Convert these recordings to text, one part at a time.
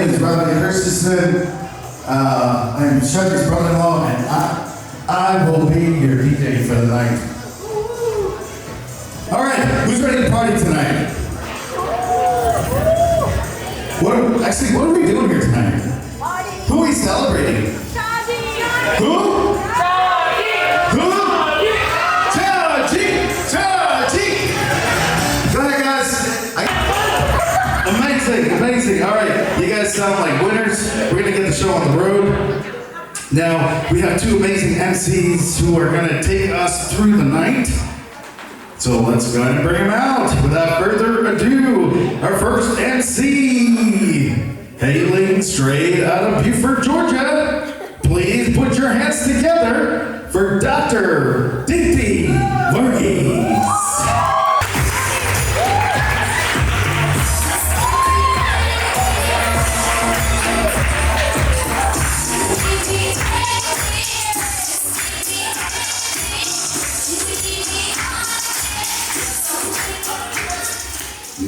name is Rodney Christensen. I'm Chucky's brother-in-law, and I will be your DJ for the night. All right, who's ready to party tonight? What are we doing here tonight? Who are we celebrating? Who? Go ahead, guys. Amazing. All right, you guys sound like winners. We're gonna get the show on the road. Now, we have two amazing MCs who are gonna take us through the night. So let's go ahead and bring them out. Without further ado, our first MC, hailing straight out of Beaufort, Georgia. Please put your hands together for Dr. Dickie Varghese.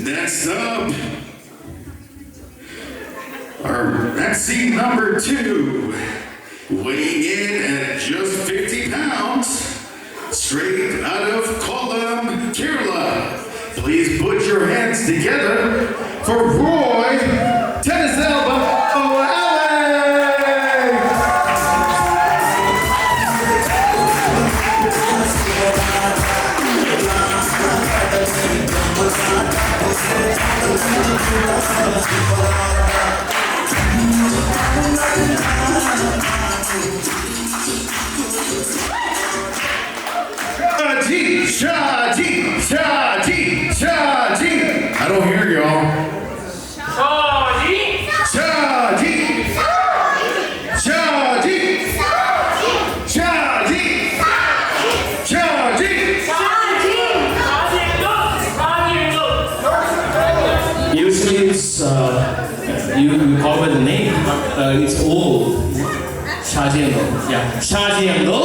Next up, our MC number 2, weighing in at just 50 pounds, straight out of Kollam, Kerala. Please put your hands together for Roy Tenniselba O'Alley. Shaji. I don't hear y'all. Usually it's you call by the name, it's old. Shaji and Go. Yeah. Shaji and Go.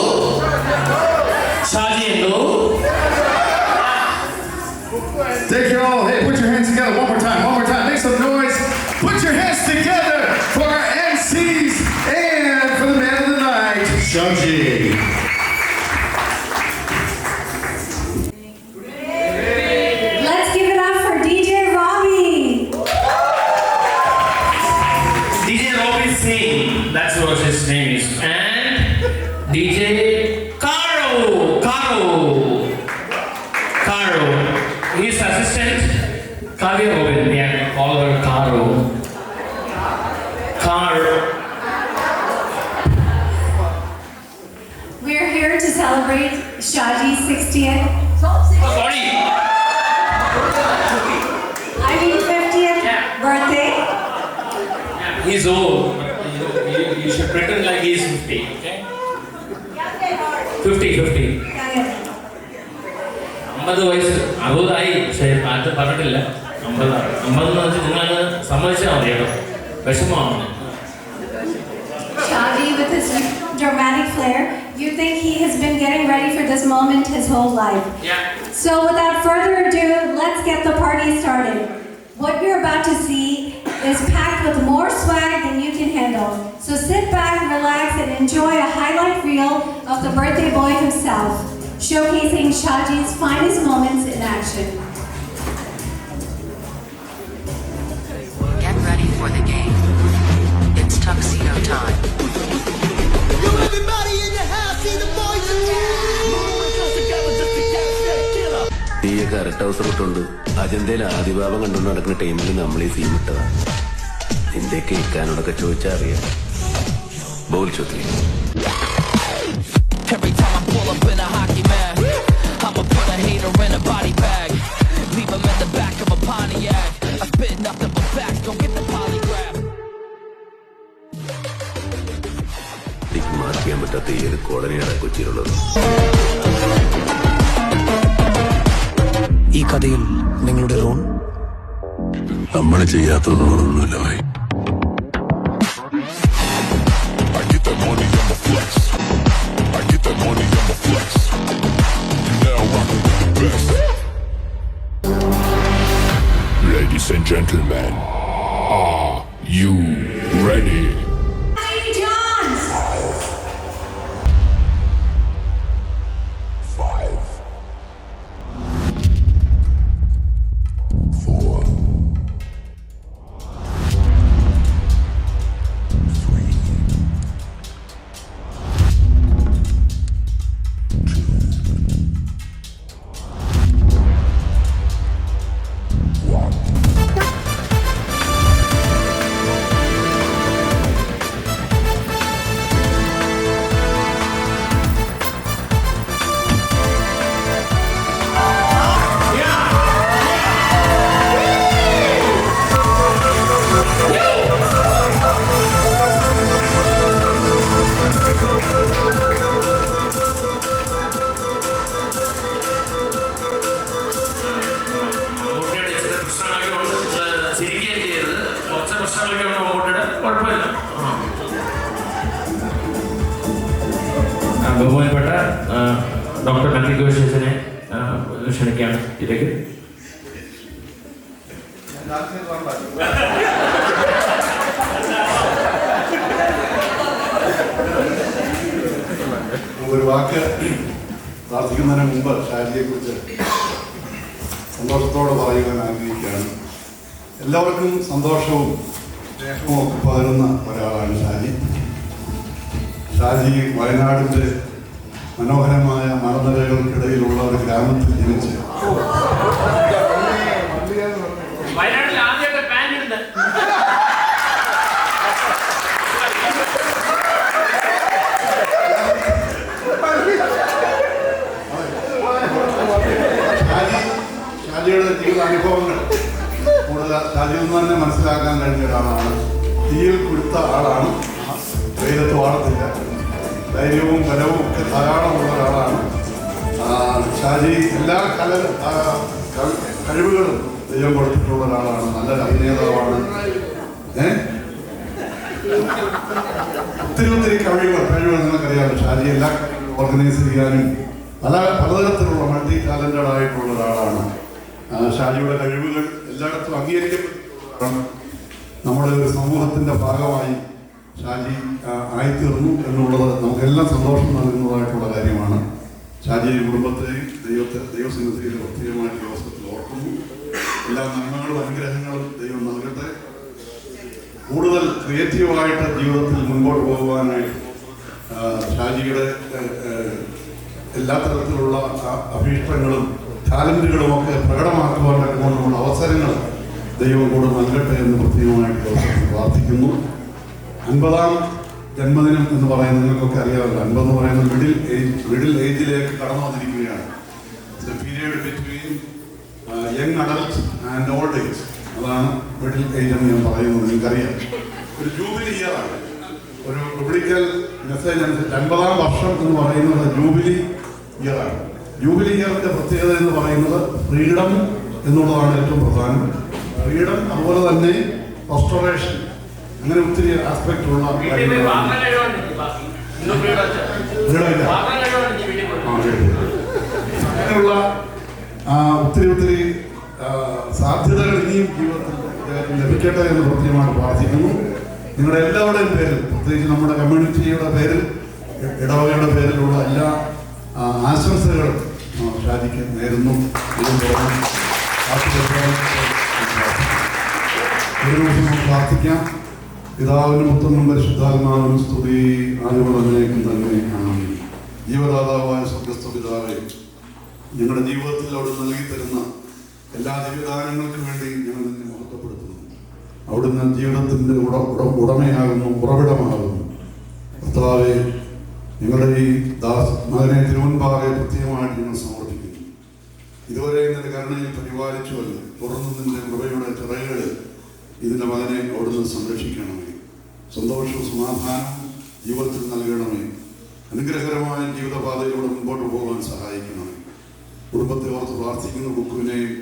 Thank you all. Hey, put your hands together one more time. Make some noise. Put your hands together for our MCs and for the man of the night, Shaji. Let's give it up for DJ Robbie. DJ Robbie Singh, that's what his name is. And DJ Caro. His assistant, Kavya Robin. Yeah, call her Caro. We're here to celebrate Shaji's 60th. Sorry. 50th birthday. Yeah, he's old. You should pretend like he's 50, okay? 50. 50 വയസ്സ് 60ആയി പക്ഷേ അത് പറഞ്ഞിട്ടില്ല 50 വെച്ച് നിങ്ങളത് സമ്മതിച്ചാൽ മതി കേട്ടോ വിഷമമാണ്. Shaji, with his dramatic flair, you think he has been getting ready for this moment his whole life. Yeah. So without further ado, let's get the party started. What you're about to see is packed with more swag than you can handle. So sit back, relax, and enjoy a highlight reel of the birthday boy himself, showcasing Shaji's finest moments in action. Get ready for the game. It's tuxedo time. Yo, everybody in the house, see the boys in നീയെ correct house ഇട്ടുണ്ട് അജന്തയിൽ ആദിഭാവം കണ്ടുകൊണ്ട് നടക്കുന്ന ടൈമിൽ നമ്മൾ ഈ scene ഇട്ടതാ. നിന്റെ കേൾക്കാനോടൊക്കെ ചോദിച്ചാൽ അറിയാം. ബോൾ ചോദ്യം. Every time I pull up in a hockey mask, I'ma put a hater in a body bag. Leave him in the back of a Pontiac. I spit nothing but facts, go get the polygraph. എനിക്ക് മാറ്റിയാൻ പറ്റാത്ത ഈ ഒരു കോളനിയാണ് കൊച്ചിയിലുള്ളത്. ഈ കഥയിൽ നിങ്ങളുടെ role നമ്മൾ ചെയ്യാത്ത റോളൊന്നുമില്ല Bhai. Ladies and gentlemen, are you ready. Hey, Johns! 5, 4, 3, 2, 1. മമ്മൂട്ടിയുടെ ചില പ്രശ്നങ്ങളൊക്കെ ഉണ്ട്. ചിരിക്കുകയും ചെയ്യരുത്. കുറച്ച് പ്രശ്നങ്ങളൊക്കെ ഉണ്ട് മമ്മൂട്ടിയുടെ. കുഴപ്പമില്ല. ബഹുമാനപ്പെട്ട ഡോക്ടർ നന്ദി ഘോഷനെ ക്ഷണിക്കുകയാണ് ഇതിലേക്ക്. ഒരു വാക്ക് പ്രാർത്ഥിക്കുന്നതിന് മുമ്പ് ഷാജിയെ കുറിച്ച് സന്തോഷത്തോടെ പറയുവാൻ ആഗ്രഹിക്കുകയാണ്. എല്ലാവർക്കും സന്തോഷവും സ്നേഹവും ഒക്കെ പകരുന്ന ഒരാളാണ് ഷാജി. ഷാജി വയനാടിൻ്റെ മനോഹരമായ മലനിരകൾക്കിടയിലുള്ള ഒരു ഗ്രാമത്തിൽ ജനിച്ച് വയനാട്ടിൽ ആദ്യമായിട്ട് പാൻറ് ഉണ്ട്. ഷാജിയുടെ ജീവിതാനുഭവങ്ങൾ കൂടുതൽ ഷാജിയിൽ നിന്ന് തന്നെ മനസ്സിലാക്കാൻ കഴിഞ്ഞ ഒരാളാണ്. തീയിൽ കൊടുത്ത ആളാണ്. വെയിലത്ത് വാടത്തില്ല. ധൈര്യവും ബലവും ഒക്കെ ധാരാളമുള്ള ഒരാളാണ് ഷാജി. എല്ലാ കഴിവുകളും ദൈവം കൊടുത്തിട്ടുള്ള ഒരാളാണ്. നല്ലൊരു അഭിനേതാവാണ്. ഒത്തിരി കഴിവുകൾ നിങ്ങൾക്കറിയാമല്ലോ. ഷാജി എല്ലാ ഓർഗനൈസ് ചെയ്യാനും പലതരത്തിലുള്ള മൾട്ടി ടാലന്റഡ് ആയിട്ടുള്ള ഒരാളാണ്. ഷാജിയുടെ കഴിവുകൾ എല്ലായിടത്തും അംഗീകരിക്കപ്പെട്ട നമ്മുടെ ഒരു സമൂഹത്തിൻ്റെ ഭാഗമായി ഷാജി ആയിത്തീർന്നു എന്നുള്ളത് നമുക്കെല്ലാം സന്തോഷം നൽകുന്നതായിട്ടുള്ള കാര്യമാണ്. ഷാജിയെ കുടുംബത്തെയും ദൈവസന്നിധിയിൽ പ്രത്യേകമായിട്ട് ദിവസത്തിൽ ഓർക്കുന്നു. എല്ലാ നന്മകളും അനുഗ്രഹങ്ങളും ദൈവം നൽകട്ടെ. കൂടുതൽ ക്രിയേറ്റീവായിട്ട് ജീവിതത്തിൽ മുൻപോട്ട് പോകുവാനായിട്ട് ഷാജിയുടെ എല്ലാ തരത്തിലുള്ള അഭീഷ്ടങ്ങളും ടാലന്റുകളുമൊക്കെ പ്രകടമാക്കുവാൻ കൊണ്ടുള്ള അവസരങ്ങൾ ദൈവം കൂടെ നൽകട്ടെ എന്ന് പ്രത്യേകമായിട്ട് പ്രാർത്ഥിക്കുന്നു. 50ാം ജന്മദിനം എന്ന് പറയുന്നത് നിങ്ങൾക്കൊക്കെ അറിയാമല്ലോ. 50 എന്ന് പറയുന്നത് മിഡിൽ ഏജിലേക്ക് കടന്നു വന്നിരിക്കുകയാണ്. Period between young adult and old age. അതാണ് മിഡിൽ ഏജ് എന്ന് ഞാൻ പറയുന്നത്. നിങ്ങൾക്കറിയാം, ഒരു ജൂബിലി ഇയറാണ്. ഒരു ബിബ്ലിക്കൽ മെസ്സേജ് അനുസരിച്ച് 50ാം വർഷം എന്ന് പറയുന്നത് ജൂബിലി ഇയറാണ്. ജൂബിലി ഇയറിന്റെ പ്രത്യേകത എന്ന് പറയുന്നത് ഫ്രീഡം എന്നുള്ളതാണ് ഏറ്റവും പ്രധാനം. ഫ്രീഡം, അതുപോലെ തന്നെ റെസ്റ്റോറേഷൻ, അങ്ങനെ ഒത്തിരി ആസ്പെക്ട് ഉള്ള അങ്ങനെയുള്ള ഒത്തിരി സാധ്യതകൾ ഇനിയും ജീവിതത്തിൽ ലഭിക്കട്ടെ എന്ന് പ്രത്യേകമായിട്ട് പ്രാർത്ഥിക്കുന്നു. നിങ്ങളുടെ എല്ലാവരുടെയും പേരിൽ, പ്രത്യേകിച്ച് നമ്മുടെ കമ്മ്യൂണിറ്റിയുടെ പേരിൽ, ഇടവകയുടെ പേരിലുള്ള എല്ലാ ആശംസകളും ഷാജിക്ക് നേരുന്നു. ഒരു ദിവസം പ്രാർത്ഥിക്കാം. പിതാവിനും പുത്രനും പരിശുദ്ധാത്മാവിനും സ്തുതി, ആദ്യമുള്ളതിലേക്കും തന്നെ. ജീവദാതാവായ സ്വർഗസ്ഥ പിതാവേ, ഞങ്ങളുടെ ജീവിതത്തിൽ അവിടെ നൽകി തരുന്ന എല്ലാ ദിവ്യദാനങ്ങൾക്ക് വേണ്ടി ഞങ്ങൾ നിന്നെ മഹത്വപ്പെടുത്തുന്നു. അവിടുന്ന് ജീവിതത്തിൻ്റെ ഉടമയാകുന്നു, ഉറവിടമാകുന്നു. കർത്താവേ, ഞങ്ങളുടെ ഈ മകനെ തിരുവൻപാകെ പ്രത്യേകമായിട്ട് ഞങ്ങൾ സമർപ്പിക്കുന്നു. ഇതുവരെ നിന്റെ കരുണയിൽ പരിപാലിച്ചുവല്ലോ. തുറന്നു നിന്റെ കൃപയുടെ ചിറകുകളിൽ ഇതിൻ്റെ മകനെ അവിടുന്ന് സംരക്ഷിക്കണമേ. സന്തോഷവും സമാധാനവും ജീവിതത്തിൽ നൽകണമേ. അനുഗ്രഹകരമായ ജീവിതപാതയിലൂടെ മുമ്പോട്ട് പോകാൻ സഹായിക്കണമേ. കുടുംബത്തെ ഓർത്ത് പ്രാർത്ഥിക്കുന്നു. ബുക്കുവിനെയും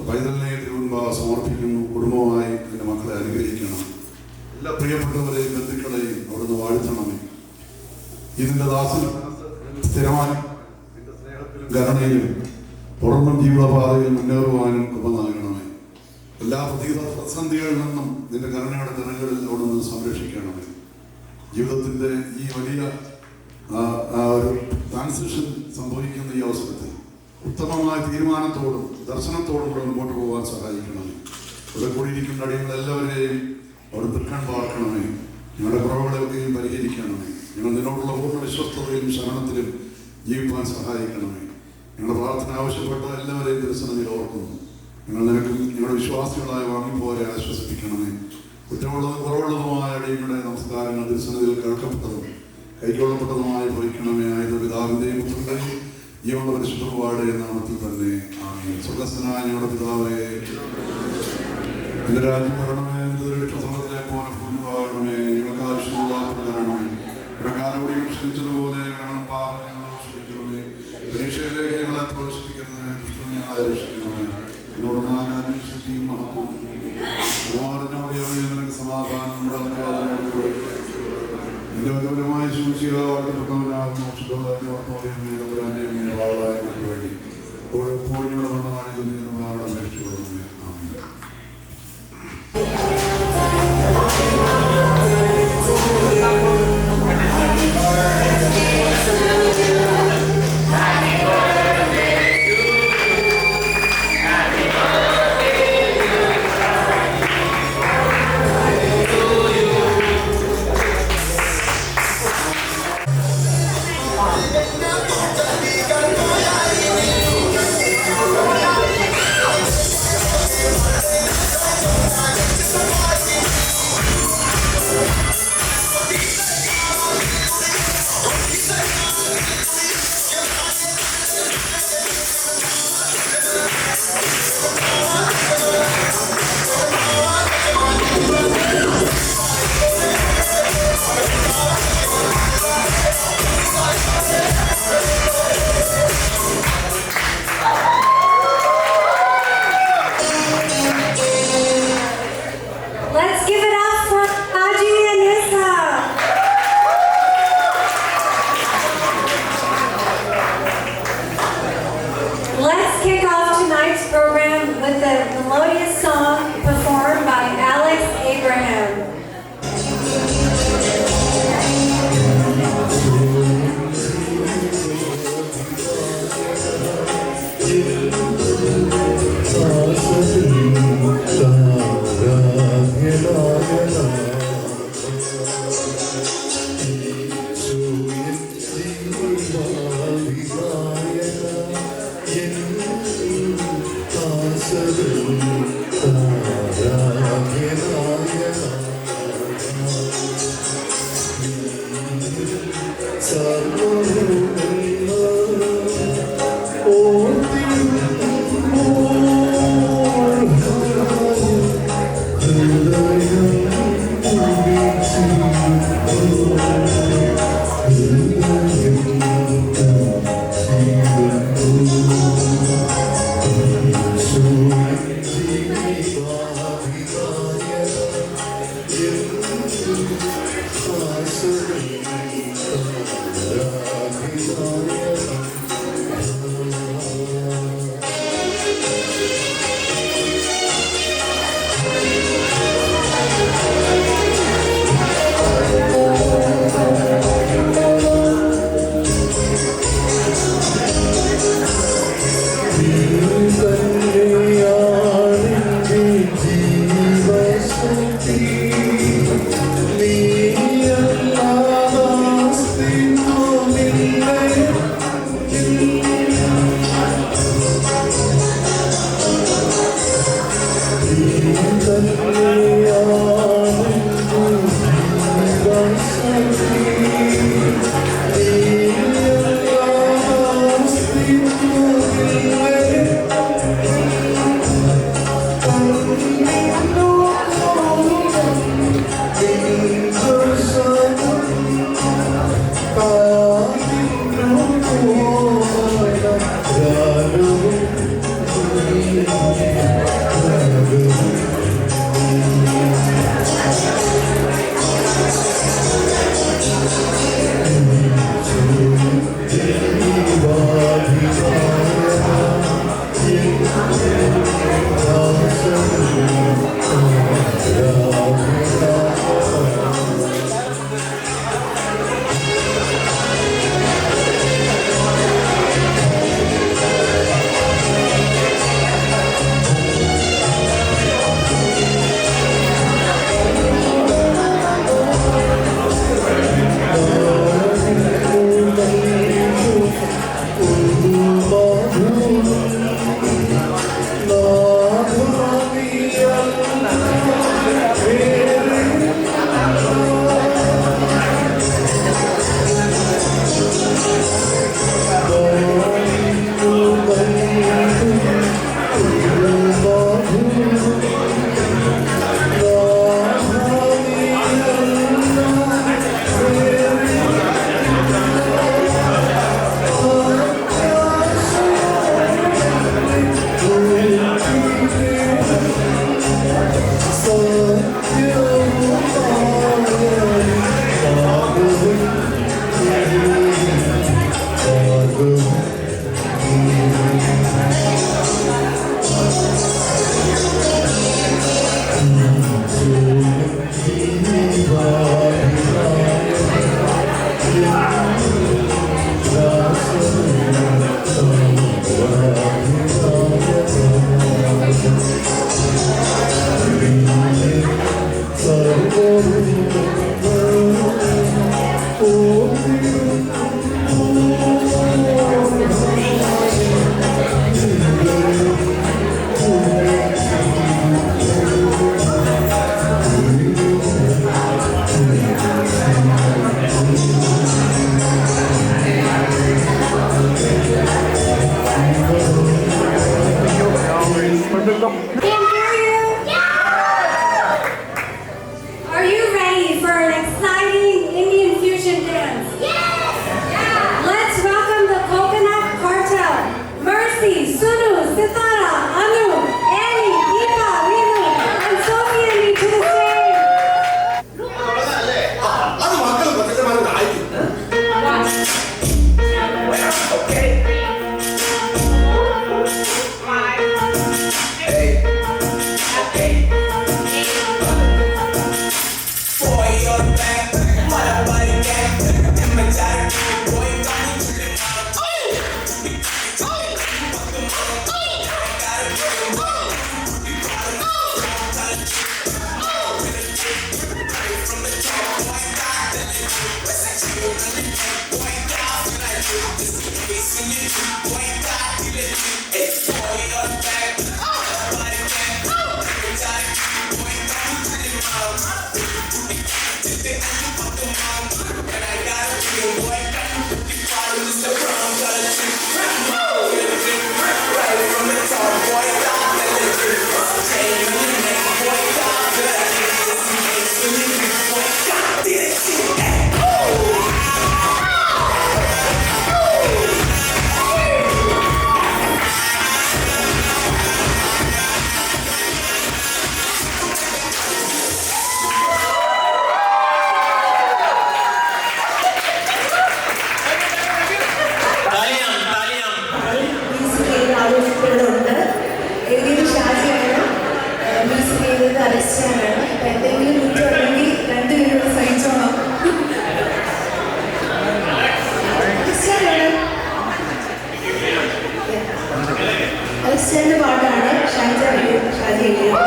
പൈതലിനെയും തിരുവൻപാകെ സമർപ്പിക്കുന്നു. കുടുംബമായി നിന്റെ മക്കളെ അനുഗ്രഹിക്കണം. എല്ലാ പ്രിയപ്പെട്ടവരെയും ബന്ധുക്കളെയും അവിടുന്ന് വാഴ്ത്തണമേ. ഇതിൻ്റെ ദാസൻ സ്ഥിരമായി നിന്റെ സ്നേഹത്തിലും കരുണയിലും തുടർന്നും ജീവിതപാതയിൽ മുന്നേറുവാനും കൃപ നൽകണമേ. എല്ലാ പ്രതിസന്ധികളിൽ നിന്നും നിന്റെ കരുണയുടെ നിറങ്ങളിൽ അവിടുന്ന് അവിടുന്ന് സംരക്ഷിക്കണമേ. ജീവിതത്തിൻ്റെ ഈ വലിയ ഒരു ട്രാൻസിഷൻ സംഭവിക്കുന്ന ഈ അവസരത്തിൽ ഉത്തമമായ തീരുമാനത്തോടും ദർശനത്തോടും കൂടെ മുമ്പോട്ട് പോകാൻ സഹായിക്കണമേ. ഇവിടെ കൂടിയിരിക്കുന്ന അടിയങ്ങളെല്ലാവരെയും അവിടെ തൃക്കാൻ പാർക്കണമേ. ഞങ്ങളുടെ കുറവുകളെയൊക്കെയും പരിഹരിക്കണമേ. ഞങ്ങൾ നിന്നോടുള്ള പൂർണ്ണ വിശ്വസ്തതയിലും ശരണത്തിലും ജീവിക്കാൻ സഹായിക്കണമേ. ഞങ്ങളുടെ പ്രാർത്ഥന ആവശ്യപ്പെട്ട എല്ലാവരെയും ദർശനത്തിൽ ഓർക്കുന്നു. ഞങ്ങൾ നിനക്ക് ഞങ്ങളുടെ വിശ്വാസികളായി വാങ്ങിപ്പോരെ ആശ്വസിപ്പിക്കണമേ. കുറ്റമുള്ളതും കുറവുള്ളതുമായ അടിയങ്ങളുടെ നമസ്കാരങ്ങൾ ദർശനത്തിൽ കേൾക്കപ്പെട്ടതും കൈക്കൊള്ളപ്പെട്ടതുമായി ഭവിക്കണമേ. ആയത് പിതാവിൻ്റെയും പുത്രൻ്റെയും ജീവനുള്ള പരിശുദ്ധവാടെ നാമത്തിൽ തന്നെ ആമേൻ. സ്വർഗ്ഗസ്ഥനായ ഞങ്ങളുടെ പിതാവേ, നിന്റെ രാജ്യം വരണമേ. സ്വർഗ്ഗത്തിലെ പോലെ ഭൂമിവാകണമേ. ഞങ്ങൾക്ക് ആവശ്യമുള്ള തരണമേ. പ്രകാരോടി ക്ഷണിച്ചതുപോലെ ക്ഷണിക്കണമേ. പരീക്ഷയിലേക്ക് ഞങ്ങളെ പ്രവേശിപ്പിക്കരുത്. ഞങ്ങളെ രക്ഷിക്കണമേ. എന്നോട് ശക്തിയും മഹത്വം നിനക്ക് സമാധാനം എന്റെ ഗൗരവമായ സൂക്ഷികളാകപ്പെട്ടവരാകുന്ന വേണ്ടി എപ്പോഴും അപേക്ഷിച്ചുകൊള്ളുന്നേ. നീ Are you ready for an exciting Indian fusion dance? Yes! Let's welcome the Coconut Cartel. Mercy, Sunu, Sitara, Anu, Annie, Deepa, Renu, and Sophie and me to the stage. അത് മക്കൾ പ്രത്യേകമായി വായിക്കും. പാട്ടാണ് ഷാജി എഴുതിയത്.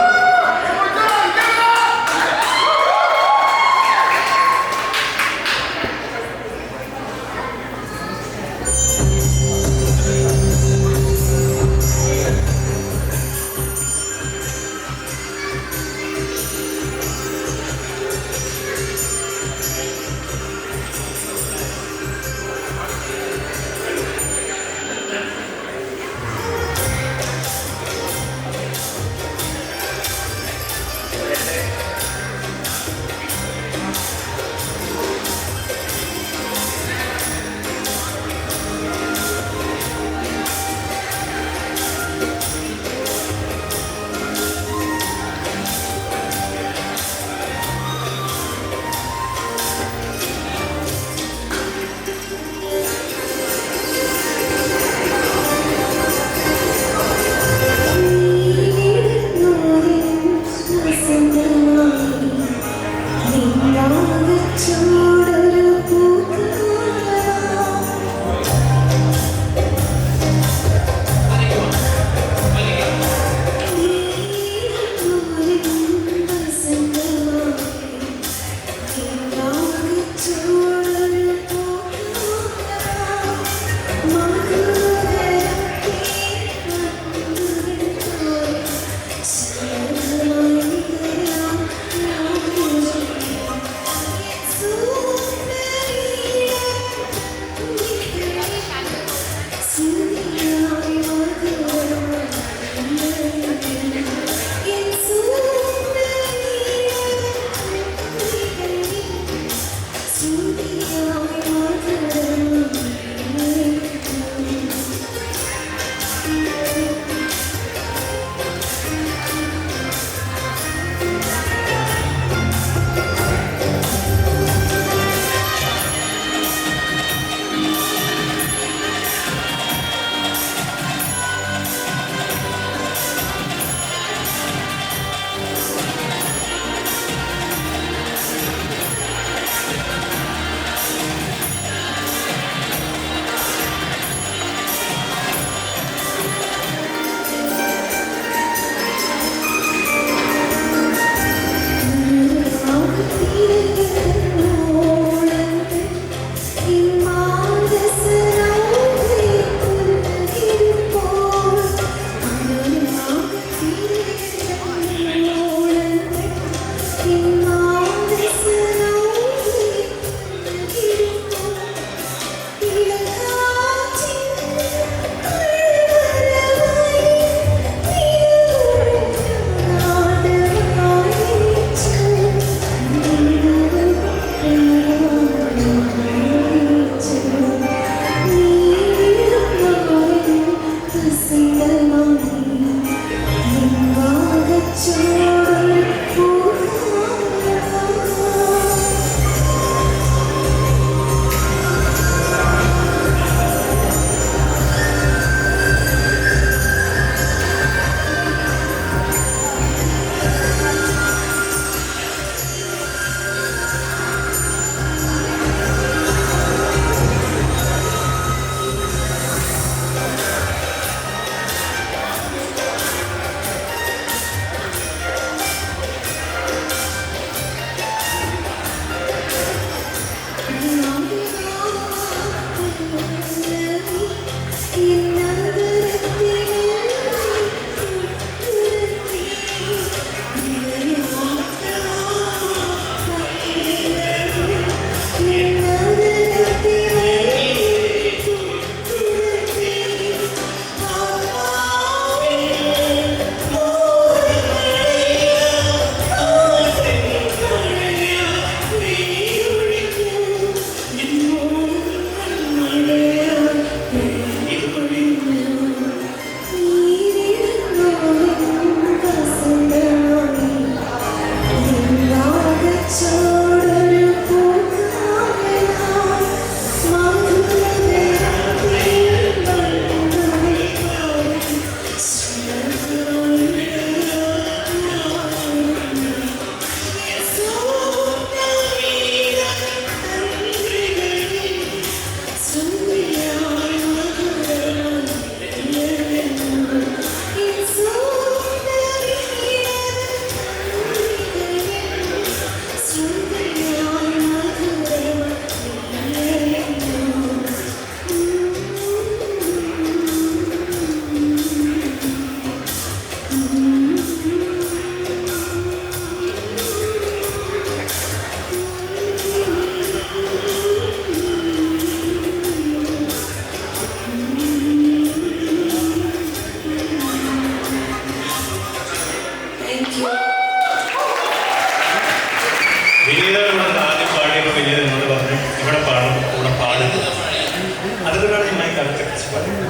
Ooh. വിനീതനോട് ആദ്യം പാടിയപ്പോൾ വിനീത എന്നോട് പറഞ്ഞു ഇവിടെ പാടും കൂടെ പാടും. അതുകൊണ്ടാണ് ഞാൻ ഈ കഥയെക്കുറിച്ച് പറയുന്നത്.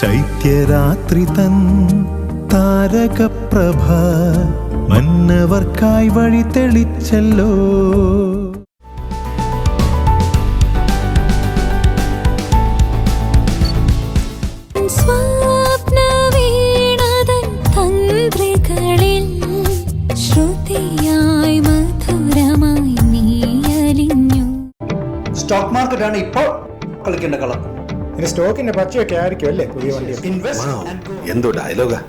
ശൈത്യരാത്രി തൻ താരകപ്രഭ മന്നവർക്കായി വഴി തെളിച്ചല്ലോ. സ്റ്റോക്ക് മാർക്കറ്റാണ് ഇപ്പോൾ കളിക്കേണ്ട കളം. സ്റ്റോക്കിന്റെ പച്ചയൊക്കെ ആയിരിക്കും അല്ലേ പുതിയ വണ്ടി. എന്തോ ഡയലോഗാ.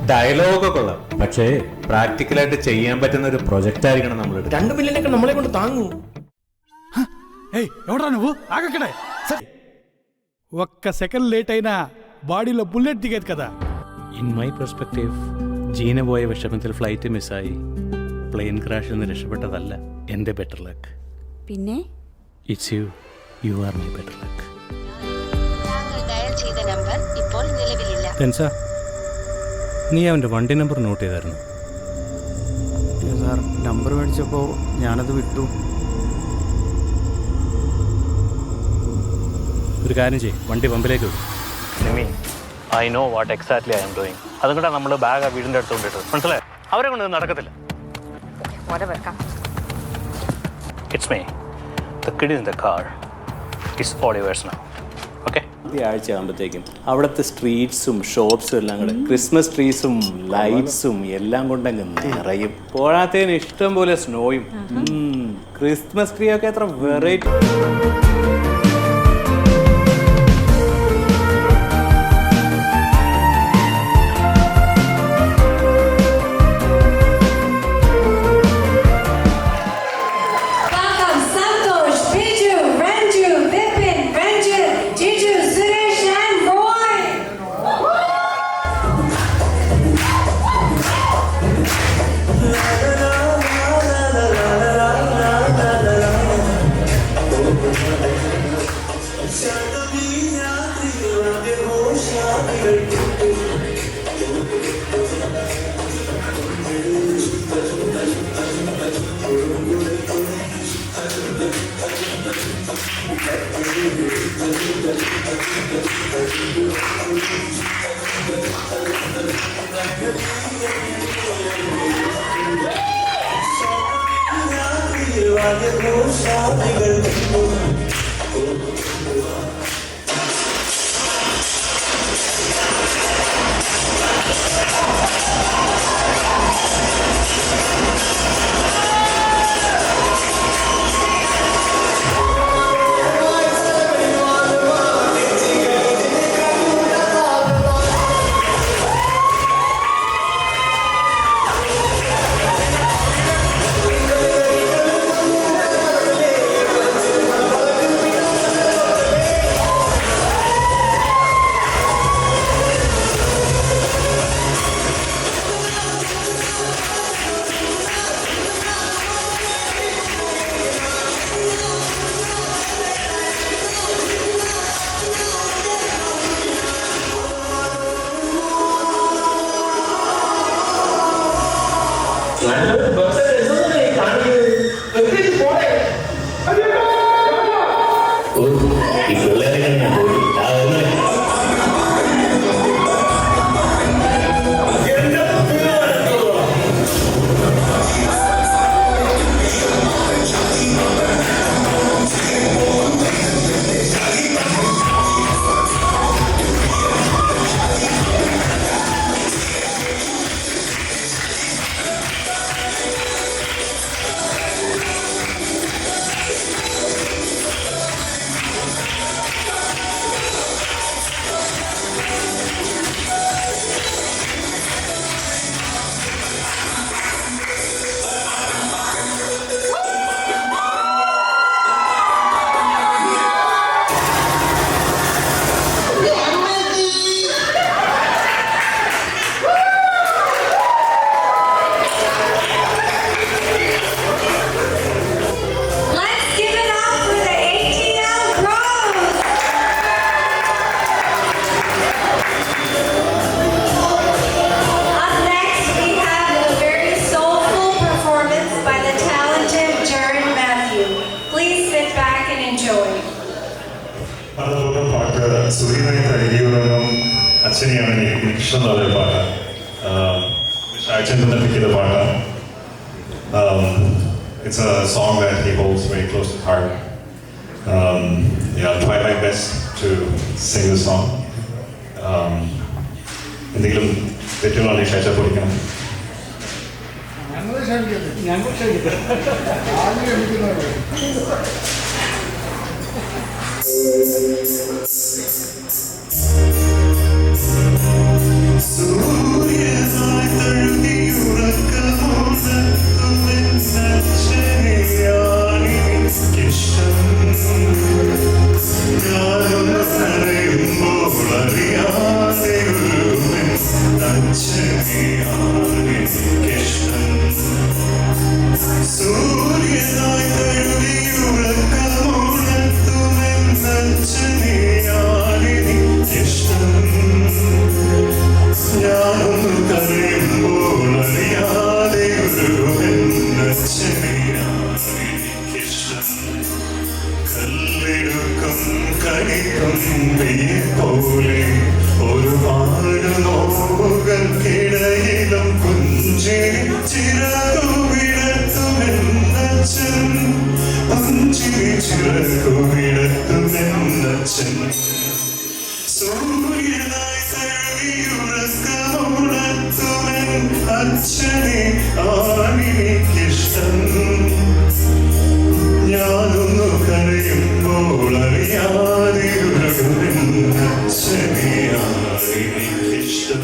ഡയലോഗൊക്കെ കൊള്ളാം, പക്ഷേ പ്രാക്ടിക്കലായിട്ട് ചെയ്യാൻ പറ്റുന്ന ഒരു പ്രൊജക്റ്റ് ആയിരിക്കണം നമ്മൾ. 2 മില്യനൊക്കെ നമ്മളെ കൊണ്ട് താങ്ങൂ. ఎవడా నువ్వు ఆగక్కడే ఒక్క సెకండ్ లేట్ అయినా బాడీలో బుల్లెట్ దిగేది కదా. ഇൻ മൈ പെർസ്പെക്റ്റീവ് ജീന പോയ വിഷമത്തിൽ ഫ്ലൈറ്റ് മിസ്സായി പ്ലെയിൻ ക്രാഷിൽ നിന്ന് രക്ഷപ്പെട്ടതല്ല എൻ്റെ ബെറ്റർ ലക്ക്. പിന്നെ it's you. You are my better luck. തെൻസാ, നീ അവൻ്റെ വണ്ടി നമ്പർ നോട്ട് ചെയ്തായിരുന്നു? സാർ, നമ്പർ മേടിച്ചപ്പോൾ ഞാനത് വിട്ടു. ഒരു കാര്യം ചെയ്യും, വണ്ടി പമ്പിലേക്ക് വിടും. I know what exactly I am doing. അതുകൊണ്ടാണ് നമ്മൾ ബാഗ് വീടിൻ്റെ അടുത്ത് കൊണ്ടിട്ടത്. മനസ്സിലായി? അവരെ കൊണ്ട് നടക്കത്തില്ല. It's me. The kid in the car is all yours now. Okay? ഈ ആഴ്ച ആകുമ്പോഴത്തേക്കും അവിടുത്തെ സ്ട്രീറ്റ്സും ഷോപ്സും എല്ലാം കൂടെ ക്രിസ്മസ് ട്രീസും ലൈറ്റ്സും എല്ലാം കൊണ്ടങ്ങ് നിറയും. പോരാത്തതിന് ഇഷ്ടം പോലെ സ്നോയും. ക്രിസ്മസ് ട്രീ ഒക്കെ എത്ര വെറൈറ്റി. ഈ പിള്ളേരെ ഞാൻ പോയി അച്ഛനെയാണ് എനിക്ക് ഇഷ്ടമുള്ള പാട്ട് ഷാജൻ തന്നിരിക്കുന്ന പാട്ട്. It's a song that he holds very close to heart. I'll try my best to sing the song. എന്തെങ്കിലും തെറ്റുകളാണെങ്കിൽ ഷാജ പൊടിക്കണം. സൂര്യനായി തഴുകിയുറക്കമോന്നിഷ്ടം ഞാനൊന്ന് കരയുമ്പോൾ അറിയാതെ അച്ഛനെയാണെനിക്കിഷ്ടം. സൂര്യനായി തഴുകിയുറക്കമോണെത്തുമെന്നച്ഛനെയാണെനിക്കിഷ്ടം. ഞാനൊന്നു കരയുമ്പോൾ അറിയാതെ ഒരുവെന്നച്ഛനെയാണെനിക്കിഷ്ടം. കല്ലെടുക്കും കണിക്കമ്പിയെ പോലെ ഒരുപാട് നോവുകൾക്കിടയിലും പുഞ്ചിരി ചിറകുവിടത്തുമെന്നച്ഛൻ. പുഞ്ചിരി ചിറകുവിടത്തുമെന്നച്ഛൻ. സൂര്യനായി തഴുകിയുറക്കമുണർത്തുമെൻ അച്ഛനെ ആണെനിക്കിഷ്ടം. ഞാനൊന്നു കരയുമ്പോൾ അറിയാതെ ഉറങ്ങുമെന്നച്ഛനെയാണെനിക്കിഷ്ടം.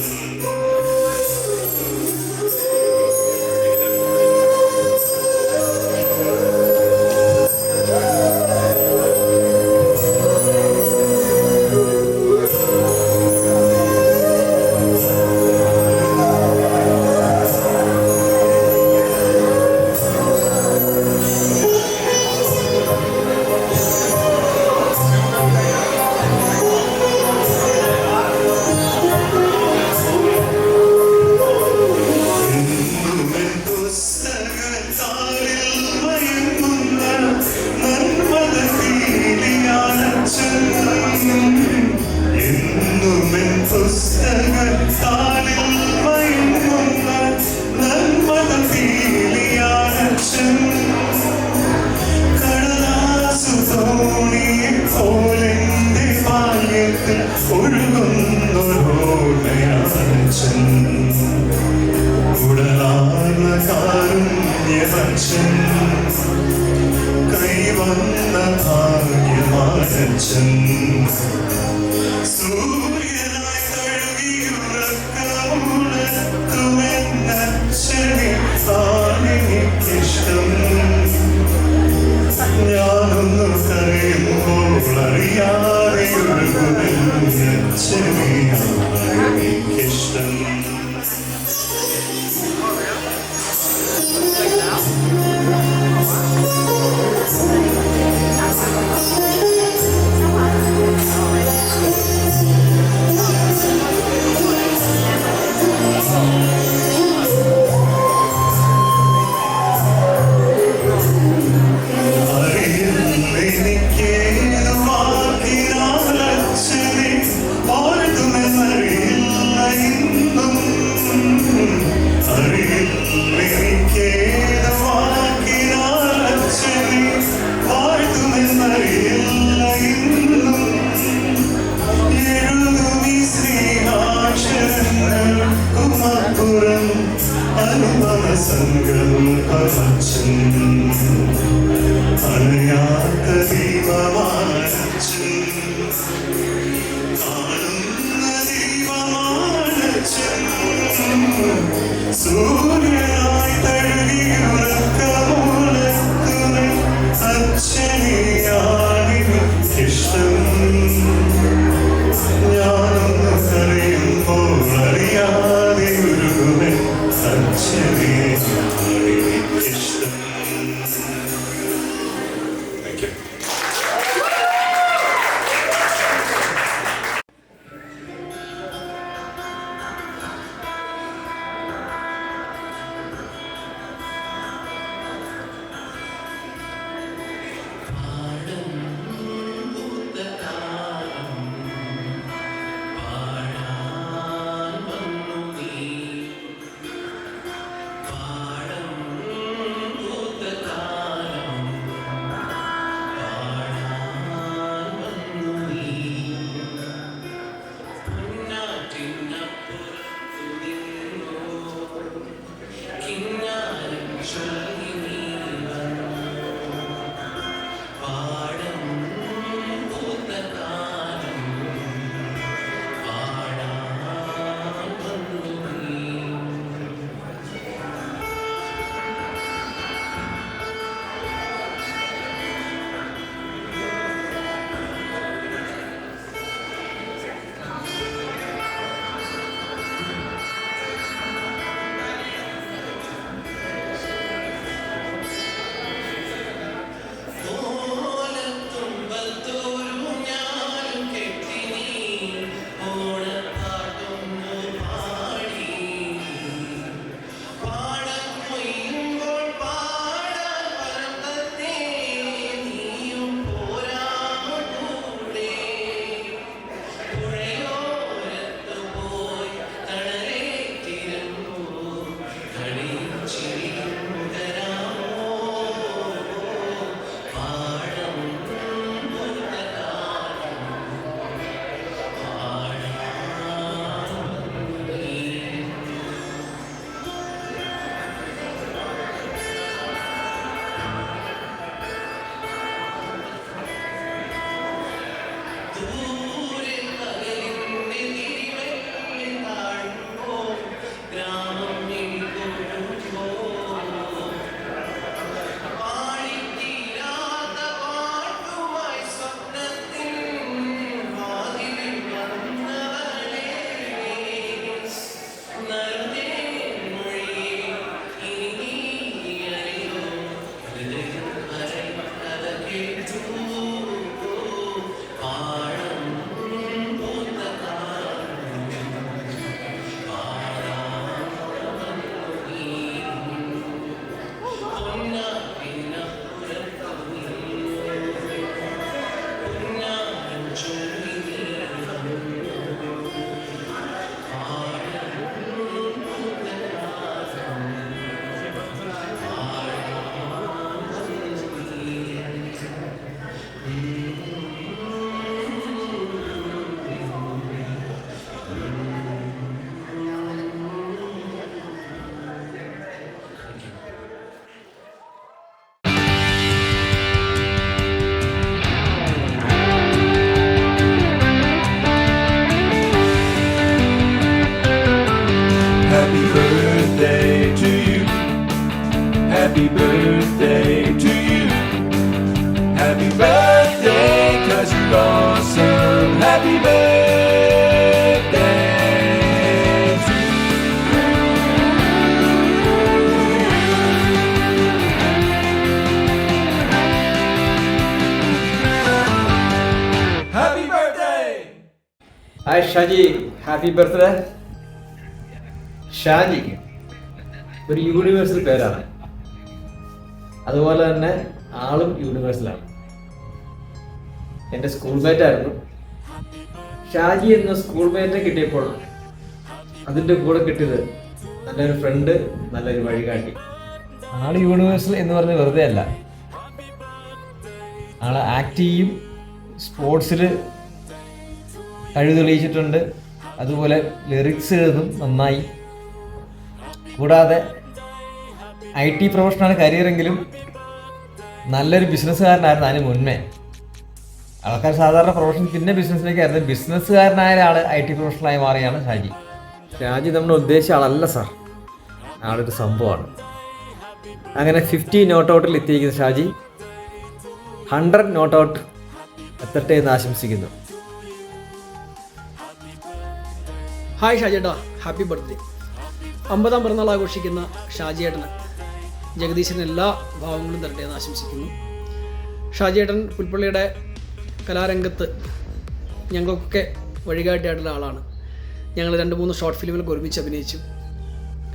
Happy birthday to you. Happy birthday to you. Happy birthday, 'cause you're awesome. Happy birthday to you. Happy birthday! Hi Shaji, happy birthday. Shaji ഒരു യൂണിവേഴ്സൽ പേരാണ്, അതുപോലെ തന്നെ ആളും യൂണിവേഴ്സലാണ്. എൻ്റെ സ്കൂൾ മേറ്റ് ആയിരുന്നു. ഷാജി എന്ന സ്കൂൾ മേറ്റിനെ കിട്ടിയപ്പോൾ അതിൻ്റെ കൂടെ കിട്ടിയത് നല്ലൊരു ഫ്രണ്ട്, നല്ലൊരു വഴികാട്ടി. ആള് യൂണിവേഴ്സൽ എന്ന് പറഞ്ഞ് വെറുതെ അല്ല, ആള് ആക്ട് ചെയ്യും, സ്പോർട്സിൽ കഴിവ് തെളിയിച്ചിട്ടുണ്ട്, അതുപോലെ ലിറിക്സ് എഴുതും നന്നായി. കൂടാതെ IT പ്രൊഫഷനാണ് കരിയറെങ്കിലും നല്ലൊരു ബിസിനസ്സുകാരനായിരുന്നു അതിന് മുന്നേ. ആൾക്കാർ സാധാരണ പ്രൊഫഷൻ പിന്നെ ബിസിനസ്സിലേക്കായിരുന്നു, ബിസിനസ്സുകാരനായ ഒരാൾ IT പ്രൊഫഷണലായി മാറിയാണ് ഷാജി. ഷാജി നമ്മൾ ഉദ്ദേശിച്ച ആളല്ല സാർ, ആളൊരു സംഭവമാണ്. അങ്ങനെ 50 നോട്ട് ഔട്ടിൽ എത്തിയിരിക്കുന്ന ഷാജി 100 നോട്ട് ഔട്ട് എത്തട്ടെ എന്ന് ആശംസിക്കുന്നു. ഹായ് ഷാജിയേട്ടാ, ഹാപ്പി ബർത്ത്ഡേ. 50-ാം പിറന്നാൾ ആഘോഷിക്കുന്ന ഷാജിയേട്ടന് ജഗദീശന് എല്ലാ ഭാവങ്ങളും തരട്ടെ എന്ന് ആശംസിക്കുന്നു. ഷാജിയേട്ടൻ പുൽപ്പള്ളിയുടെ കലാരംഗത്ത് ഞങ്ങൾക്കൊക്കെ വഴികാട്ടിയായിട്ടുള്ള ആളാണ്. ഞങ്ങൾ 2-3 ഷോർട്ട് ഫിലിമിലൊക്കെ ഒരുമിച്ച് അഭിനയിച്ചു.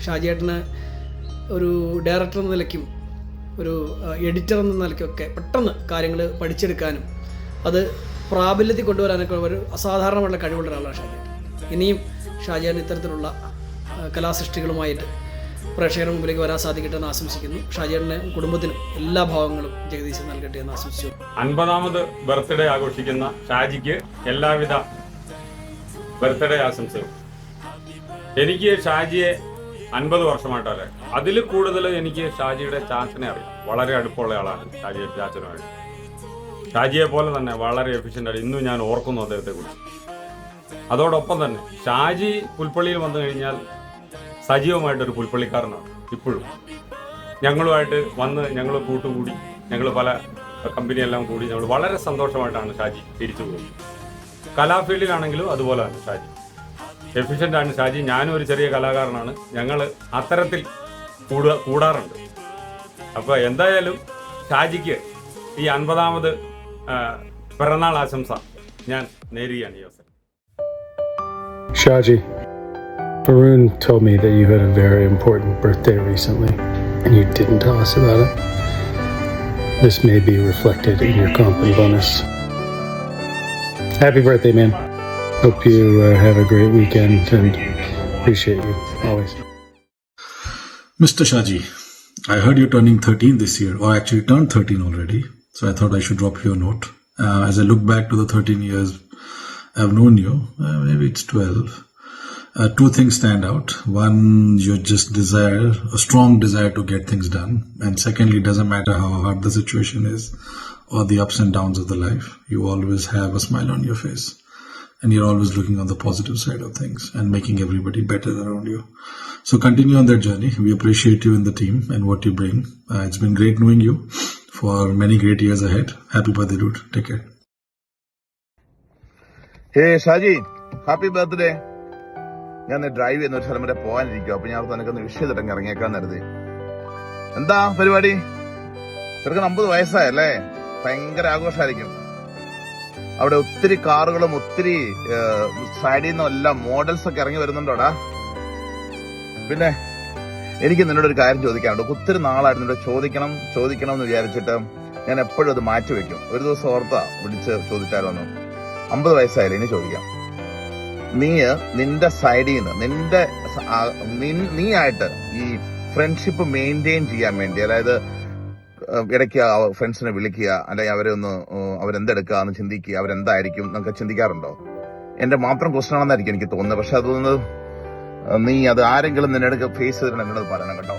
ഷാജിയേട്ടന് ഒരു ഡയറക്ടർ എന്ന നിലയ്ക്കും ഒരു എഡിറ്റർ എന്ന നിലയ്ക്കൊക്കെ പെട്ടെന്ന് കാര്യങ്ങൾ പഠിച്ചെടുക്കാനും അത് പ്രാബല്യത്തിൽ കൊണ്ടുവരാനൊക്കെ ഒരു അസാധാരണമായിട്ടുള്ള കഴിവുള്ള ഒരാളാണ് ഷാജിയേട്ടൻ. ഇനിയും ഷാജിയേട്ടൻ ഇത്തരത്തിലുള്ള കലാസൃഷ്ടികളുമായിട്ട് പ്രേക്ഷകരുടെ മുമ്പിലേക്ക് വരാൻ സാധിക്കട്ടെ എന്ന് ആശംസിക്കുന്നു. ഷാജിയേട്ടൻ്റെ കുടുംബത്തിനും എല്ലാ ഭാവങ്ങളും ജഗദീശൻ നൽകട്ടെ എന്ന് ആശംസിച്ചു. 50ാമത് ബർത്ത്ഡേ ആഘോഷിക്കുന്ന ഷാജിക്ക് എല്ലാവിധ ബർത്ത്ഡേ ആശംസകളും. എനിക്ക് ഷാജിയെ 50 വർഷമായിട്ട് അറിയാം. അതിൽ കൂടുതൽ എനിക്ക് ഷാജിയുടെ ചാച്ചനെ അറിയാം. വളരെ അടുപ്പമുള്ള ആളാണ് ഷാജിയുടെ ചാച്ചനുമായിട്ട്. ഷാജിയെ പോലെ തന്നെ വളരെ എഫിഷ്യൻ്റാണ്. ഇന്നും ഞാൻ ഓർക്കുന്നു അദ്ദേഹത്തെക്കുറിച്ച്. അതോടൊപ്പം തന്നെ ഷാജി പുൽപ്പള്ളിയിൽ വന്നു കഴിഞ്ഞാൽ സജീവമായിട്ടൊരു പുൽപ്പള്ളിക്കാരനാണ്. ഇപ്പോഴും ഞങ്ങളുമായിട്ട് വന്ന് ഞങ്ങൾ കൂട്ടുകൂടി, ഞങ്ങൾ പല കമ്പനിയെല്ലാം കൂടി ഞങ്ങൾ വളരെ സന്തോഷമായിട്ടാണ് ഷാജി തിരിച്ചു പോകുന്നത്. കലാഫീൽഡിലാണെങ്കിലും അതുപോലെയാണ് ഷാജി. എഫിഷ്യൻ്റാണ് ഷാജി. ഞാനും ഒരു ചെറിയ കലാകാരനാണ്. ഞങ്ങൾ അത്തരത്തിൽ കൂടാറുണ്ട്. അപ്പോൾ എന്തായാലും ഷാജിക്ക് ഈ 50ാമത് പിറന്നാൾ ആശംസ ഞാൻ നേരുകയാണ് ഈ അവസരം. Shaji, Varun told me that you had a very important birthday recently and you didn't tell us about it. This may be reflected in your comp and bonus. Happy birthday, man. Hope you have a great weekend and appreciate you always. Mr. Shaji, I heard you're turning 13 this year, or actually turned 13 already, so I thought I should drop you a note. As I look back to the 13 years I've known you, maybe it's 12. Two things stand out. One, your just desire, a strong desire to get things done. And secondly, it doesn't matter how hard the situation is or the ups and downs of the life, you always have a smile on your face. And you're always looking on the positive side of things and making everybody better around you. So continue on that journey. We appreciate you in the team and what you bring. It's been great knowing you for many great years ahead. Happy birthday, dude. Take care. Hey Shaji, happy birthday. ഞാൻ drive ചെയ്യുന്ന ഒരു സ്ഥലം വരെ പോകാനിരിക്കും. അപ്പൊ ഞാൻ തനിക്കൊന്ന് wish ചെയ്തിട്ടങ്ങ് ഇറങ്ങിയേക്കാൻ കരുതി. എന്താ പരിപാടി? ചെറുക്കൻ 50 വയസ്സായല്ലേ? ഭയങ്കര ആഘോഷമായിരിക്കും. അവിടെ ഒത്തിരി കാറുകളും ഒത്തിരി സൈഡിൽ നിന്നും എല്ലാം മോഡൽസ് ഒക്കെ ഇറങ്ങി വരുന്നുണ്ടോടാ. പിന്നെ എനിക്ക് നിന്നോടൊരു കാര്യം ചോദിക്കാനുണ്ട്. ഒത്തിരി നാളായിരുന്നു നിന്നോട് ചോദിക്കണം എന്ന് വിചാരിച്ചിട്ട് ഞാൻ എപ്പോഴും അത് മാറ്റിവെക്കും. ഒരു ദിവസം ഓർത്താ വിളിച്ച് ചോദിച്ചാലൊന്ന്. 50 വയസ്സായാലും ഇനി ചോദിക്കാം. നിന്റെ സൈഡിൽ നിന്ന് നീ ആയിട്ട് ഈ ഫ്രണ്ട്ഷിപ്പ് മെയിൻറ്റെയിൻ ചെയ്യാൻ വേണ്ടി, അതായത് ഇടയ്ക്ക് ഫ്രണ്ട്സിനെ വിളിക്കുക, അല്ലെങ്കിൽ അവരെന്തെടുക്കുക എന്ന് ചിന്തിക്കുക, അവരെന്തായിരിക്കും എന്നൊക്കെ ചിന്തിക്കാറുണ്ടോ? എന്റെ മാത്രം ക്വസ്റ്റൻ ആണെന്നായിരിക്കും എനിക്ക് തോന്നുന്നത്. പക്ഷെ അതൊന്ന് നീ അത് ആരെങ്കിലും നിന്നെടുക്ക് ഫേസ് ചെയ്തിട്ട് എന്നോട് പറയണം കേട്ടോ.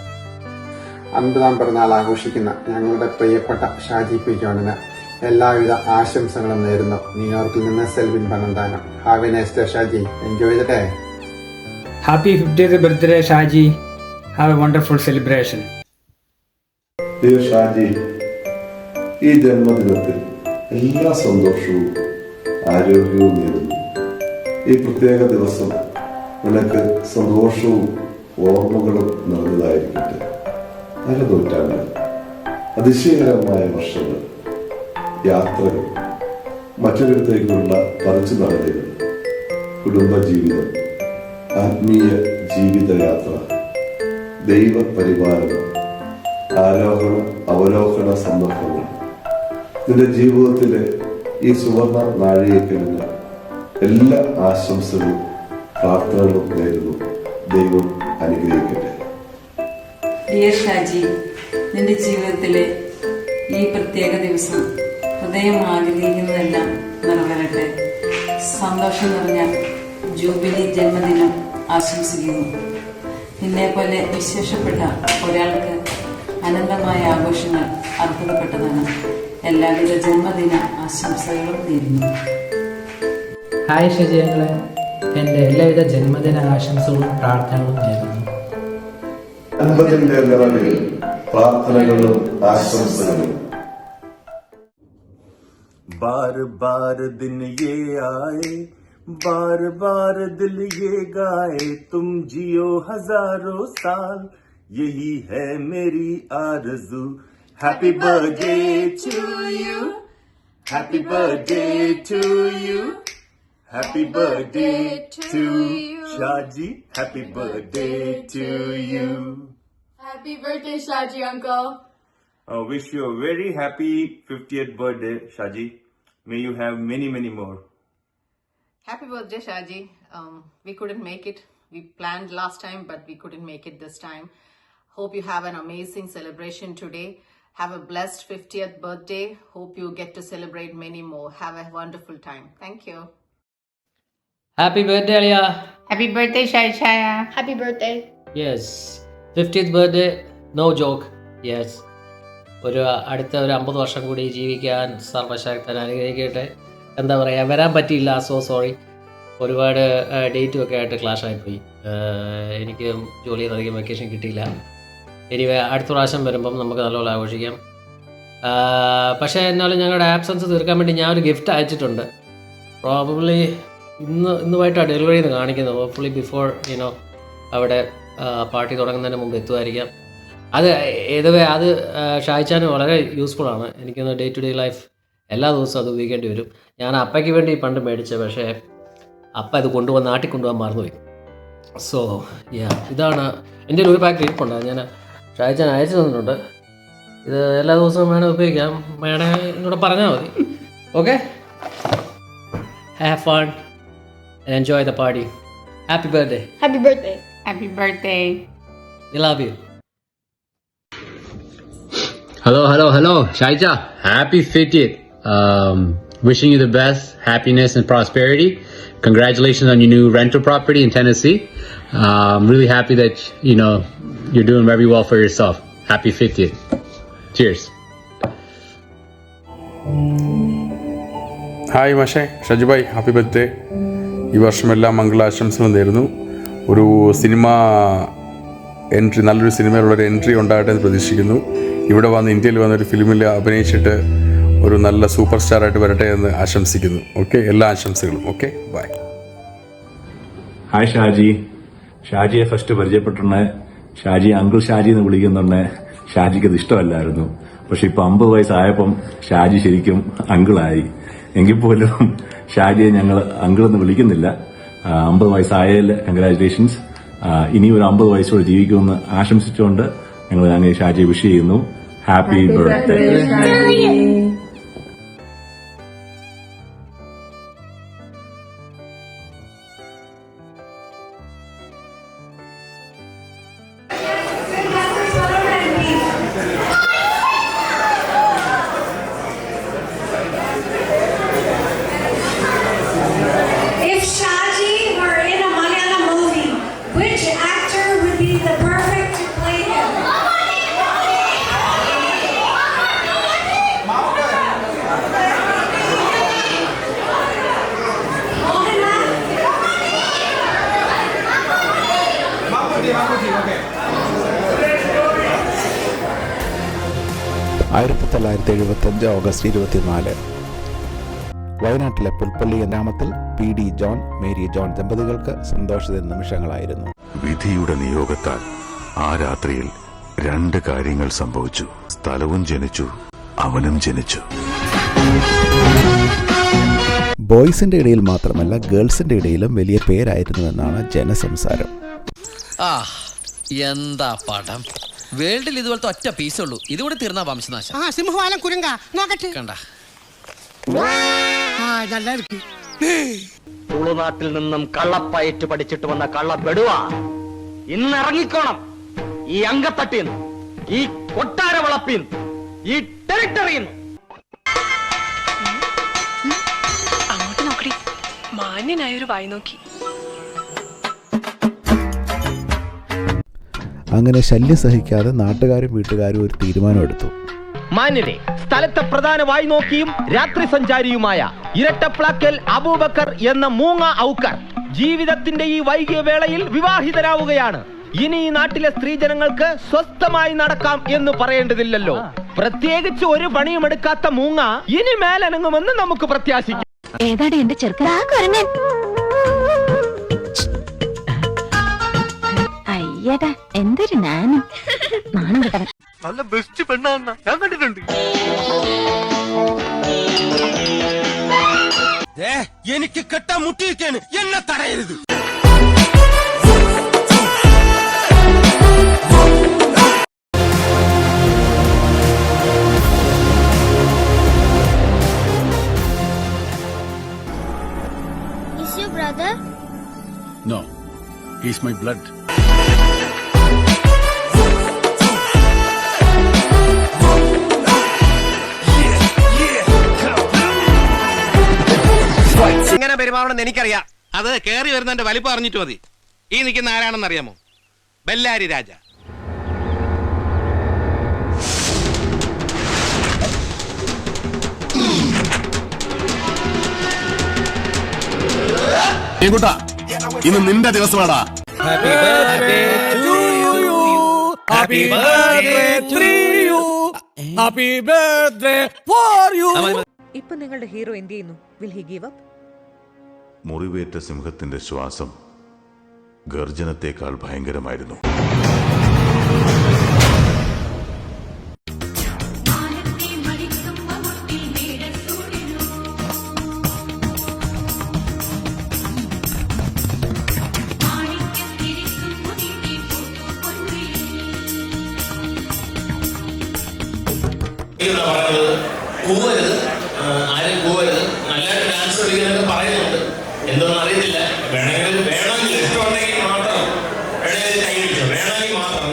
50-ാം പിറന്നാൾ ആഘോഷിക്കുന്ന ഞങ്ങളുടെ പ്രിയപ്പെട്ട ഷാജി പി ജോണിന് എല്ലാവിധ ആശംസകളും നേരുന്നു. ന്യൂയോർക്കിൽ നിന്ന് Selvin Pananthanam. Have A nice day Shaji. Enjoy the day. Happy 50th birthday Shaji. Have A wonderful celebration. Dear Shaji, ഈ ജന്മദിനത്തിൽ എല്ലാ സന്തോഷവും ആരോഗ്യവും നേരുന്നു. ഈ പ്രത്യേക ദിവസം നിനക്ക് സന്തോഷവും ഓർമ്മകളും നിറഞ്ഞതായിരിക്കട്ടെ. നല്ല നൂറ്റാണ്ട്, അതിശയകരമായ വർഷങ്ങൾ, യാത്രകൾ, മറ്റൊരിടത്തേക്കുള്ള പറിച്ചു നടലുകൾ, കുടുംബജീവിതം, ആത്മീയ ജീവിതയാത്ര, ദൈവപരിപാലനം, ആരോഹണ അവരോഹണ സന്ദർഭങ്ങൾ. നിന്റെ ജീവിതത്തിലെ ഈ സുവർണ നാഴികക്കലിന് എല്ലാ ആശംസകളും പ്രാർത്ഥനകളും നേരുന്നു. ദൈവം അനുഗ്രഹിക്കട്ടെ. ഡിയർ ഷാജി, നിന്റെ ജീവിതത്തിലെ ഈ പ്രത്യേക ദിവസം ഹൃദയം ആഗ്രഹിക്കുന്നതെല്ലാം നിറവേറട്ടെ. സന്തോഷം നിറഞ്ഞ ജൂബിലി ജന്മദിനം ആശംസിക്കുന്നു. നിന്നെപ്പോലെ വിശേഷപ്പെട്ട ഒരാൾക്ക് അനന്തമായ ആഘോഷങ്ങൾ അർഹതപ്പെട്ടതാണ്. എല്ലാവിധ ജന്മദിന ആശംസകളും നേരുന്നു. ഹായ് ഷജിയങ്ങളെ, എൻ്റെ എല്ലാവിധ ജന്മദിന ആശംസകളും പ്രാർത്ഥനകളും നേരുന്നു. 50ന്റെ നിറവിൽ പ്രാർത്ഥനകളും ആശംസകളും. बार बार दिन ये आए, बार बार दिल ये गाए, तुम जियो हजारों साल, यही है मेरी आरज़ू. Happy birthday to you, happy birthday to you, happy birthday to Shaji, happy birthday to you. Happy birthday, Shaji uncle. I wish you a very happy 50th birthday, Shaji. May you have many, many more. Happy birthday, Shaji. We couldn't make it. We planned last time, but we couldn't make it this time. Hope you have an amazing celebration today. Have a blessed 50th birthday. Hope you get to celebrate many more. Have a wonderful time. Thank you. Happy birthday, Alia. Happy birthday, Shaya. Happy birthday. Yes. 50th birthday, no joke. Yes. അടുത്ത ഒരു 50 വർഷം കൂടി ജീവിക്കാൻ സർവശക്തൻ അനുഗ്രഹിക്കട്ടെ. എന്താ പറയുക, വരാൻ പറ്റിയില്ല, സോ സോറി. ഒരുപാട് ഡേറ്റും ഒക്കെ ആയിട്ട് ക്ലാഷ് ആയിപ്പോയി. എനിക്ക് ജോലിയിൽ നിന്ന് അധികം വെക്കേഷൻ കിട്ടിയില്ല. എനിവേ അടുത്ത പ്രാവശ്യം വരുമ്പം നമുക്ക് നല്ലപോലെ ആഘോഷിക്കാം. പക്ഷേ എന്നാലും ഞങ്ങളുടെ ആബ്സെൻസ് തീർക്കാൻ വേണ്ടി ഞാനൊരു ഗിഫ്റ്റ് അയച്ചിട്ടുണ്ട്. പ്രോബബ്ലി ഇന്നുമായിട്ടാണ് ഡെലിവറി എന്ന് കാണിക്കുന്നത്. ഹോപ്പ്ഫുള്ളി ബിഫോർ അവിടെ പാർട്ടി തുടങ്ങുന്നതിന് മുമ്പ് എത്തുമായിരിക്കാം. അത് ഷായിച്ചാന് വളരെ യൂസ്ഫുള്ളാണ്. എനിക്കൊന്ന് ഡേ ടു ഡേ ലൈഫ് എല്ലാ ദിവസവും അത് ഉപയോഗിക്കേണ്ടി വരും. ഞാൻ അപ്പയ്ക്ക് വേണ്ടി പണ്ട് മേടിച്ചത്, പക്ഷേ അപ്പ ഇത് നാട്ടിൽ കൊണ്ടുപോകാൻ മറന്നുപോയി. സോ ഇതാണ് എൻ്റെ ഒരു പാക്ക് ഇരിപ്പുണ്ട്. ഞാൻ ഷായിച്ചാൻ അയച്ചു തന്നിട്ടുണ്ട്. ഇത് എല്ലാ ദിവസവും വേണേൽ ഉപയോഗിക്കാം. വേണേ എന്നോട് പറഞ്ഞാൽ മതി. Okay, have fun and enjoy the party. Happy birthday. Happy birthday. Happy birthday. We love you. Hello, Shaija. Happy 50th. Wishing you the best, happiness and prosperity. Congratulations on your new rental property in Tennessee. I'm really happy that, you're doing very well for yourself. Happy 50th. Cheers. Hi മാഷേ, ഷജുബായ്, happy birthday. ഈ വർഷമെല്ലാം മംഗളാശംസകൾ നേരുന്നു. ഒരു cinema entry, നല്ലൊരു സിനിമയിലുള്ളൊരു entry ഉണ്ടാകട്ടെ എന്ന് പ്രതീക്ഷിക്കുന്നു. ഇവിടെ വന്ന് ഇന്ത്യയിൽ വന്നൊരു ഫിലിമിൽ അഭിനയിച്ചിട്ട് ഒരു നല്ല സൂപ്പർ സ്റ്റാറായിട്ട് വരട്ടെ എന്ന് ആശംസിക്കുന്നു. ഓക്കെ, എല്ലാ ആശംസകളും. Okay, bye. ഹായ് ഷാജി. ഷാജിയെ ഫസ്റ്റ് പരിചയപ്പെട്ടുണ്ടെ ഷാജി അങ്കിൾ ഷാജി എന്ന് വിളിക്കുന്നുണ്ടെ ഷാജിക്ക് അത് ഇഷ്ടമല്ലായിരുന്നു. പക്ഷെ ഇപ്പൊ 50 വയസ്സായപ്പം ഷാജി ശരിക്കും അങ്കിളായി. എങ്കിൽ പോലും ഷാജിയെ ഞങ്ങൾ അങ്കിളെന്ന് വിളിക്കുന്നില്ല. 50 വയസ്സായാൽ കൺഗ്രാറ്റുലേഷൻസ്. ഇനി ഒരു 50 വയസ്സോടെ ജീവിക്കുമെന്ന് ആശംസിച്ചുകൊണ്ട് ഞങ്ങൾ അങ്ങനെ ഷാജിയെ വിഷ് ചെയ്യുന്നു. Happy birthday. If Shaji were in a Malayalam movie, which actor would be the perfect to play him? August 24 വയനാട്ടിലെ പുൽപ്പള്ളി ഗ്രാമത്തിൽ PD ജോൺ മേരി ജോൺ ദമ്പതികൾക്ക് സന്തോഷ നിമിഷങ്ങളായിരുന്നു. വിധിയുടെ നിയോഗത്താൽ ആ രാത്രിയിൽ 2 കാര്യങ്ങൾ സംഭവിച്ചു. സ്ഥലവും ജനിച്ചു, അവനും ജനിച്ചു. ബോയ്സിന്റെ ഇടയിൽ മാത്രമല്ല ഗേൾസിന്റെ ഇടയിലും വലിയ പേരായിരുന്നുവെന്നാണ് ജനസംസാരം. എന്താ പടം, വേൾഡിൽ ഇതുപോലത്തെ ഒറ്റ പീസേ ഉള്ളൂ. ഇതുകൂടെ തീർന്നാ വംശനാശം. സിംഹവാലം കുരങ്ക നോക്കട്ടെ. കണ്ട തുളുനാട്ടിൽ നിന്നും കള്ളപ്പയറ്റ് പഠിച്ചിട്ട് വന്ന കള്ളപ്പെടുവ ഇന്നിറങ്ങിക്കോണം. ഈ അങ്കത്തട്ടിന്ന്, ഈ കൊട്ടാര വളപ്പിന്ന്, ഈ ടെറിട്ടറിന്ന്. അങ്ങോട്ട് നോക്കടി, മാന്യനായൊരു വായി നോക്കി. അങ്ങനെ ശല്യം സഹിക്കാതെ നാട്ടുകാരും വീട്ടുകാരും ഒരു തീരുമാനമെടുത്തു. മാന്യരെ, സ്ഥലത്തെ പ്രധാന വായി നോക്കിയും രാത്രി സഞ്ചാരിയുമായ ഇരട്ടപ്ലാക്കൽ അബൂബക്കർ എന്ന മൂങ്ങ ഔക്കർ ജീവിതത്തിന്റെ ഈ വൈകിയ വേളയിൽ വിവാഹിതരാവുകയാണ്. ഇനി ഈ നാട്ടിലെ സ്ത്രീജനങ്ങൾക്ക് സ്വസ്ഥമായി നടക്കാം എന്ന് പറയേണ്ടതില്ലല്ലോ. പ്രത്യേകിച്ച് ഒരു പണിയും എടുക്കാത്ത മൂങ്ങ ഇനി മേലനങ്ങുമെന്ന് നമുക്ക് പ്രത്യാശിക്കാം. ഏതാടി എന്റെ ചെറുക്കൻ? അയ്യടാ, എന്തൊരു നാണം കിട്ടവൻ. നല്ല ബെസ്റ്റ് പെണ്ണാണ് ഞാൻ കണ്ടിട്ടുണ്ട്. എനിക്ക് കെട്ടാൻ മുട്ടിയിരിക്കാണ്, എന്നെ തടയരുത്. Is your brother? No, he's my blood. എങ്ങനെ പെരുമാറണമെന്ന് എനിക്കറിയാം. അത് കേറി വരുന്നതിന്റെ വലിപ്പം അറിഞ്ഞിട്ട് മതി. ഈ നിൽക്കുന്ന ആരാണെന്ന് അറിയാമോ? ബെല്ലാരി രാജ. ഇന്ന് നിന്റെ ദിവസമാടാ. ഇപ്പൊ നിങ്ങളുടെ ഹീറോ എന്ത് ചെയ്യുന്നു? Will he give up? മുറിവേറ്റ സിംഹത്തിന്റെ ശ്വാസം ഗർജനത്തെക്കാൾ ഭയങ്കരമായിരുന്നു. കൂവരുത്, ആരും കൂവരുത്. നല്ലതായിട്ട് ഡാൻസ് കളിക്കാനൊക്കെ പറയുന്നുണ്ട്. എന്തോന്നും അറിയത്തില്ല. വേണമെങ്കിൽ ഇഷ്ടമുണ്ടെങ്കിൽ മാത്രം കൈ പിടിച്ചോ, വേണമെങ്കിൽ മാത്രം.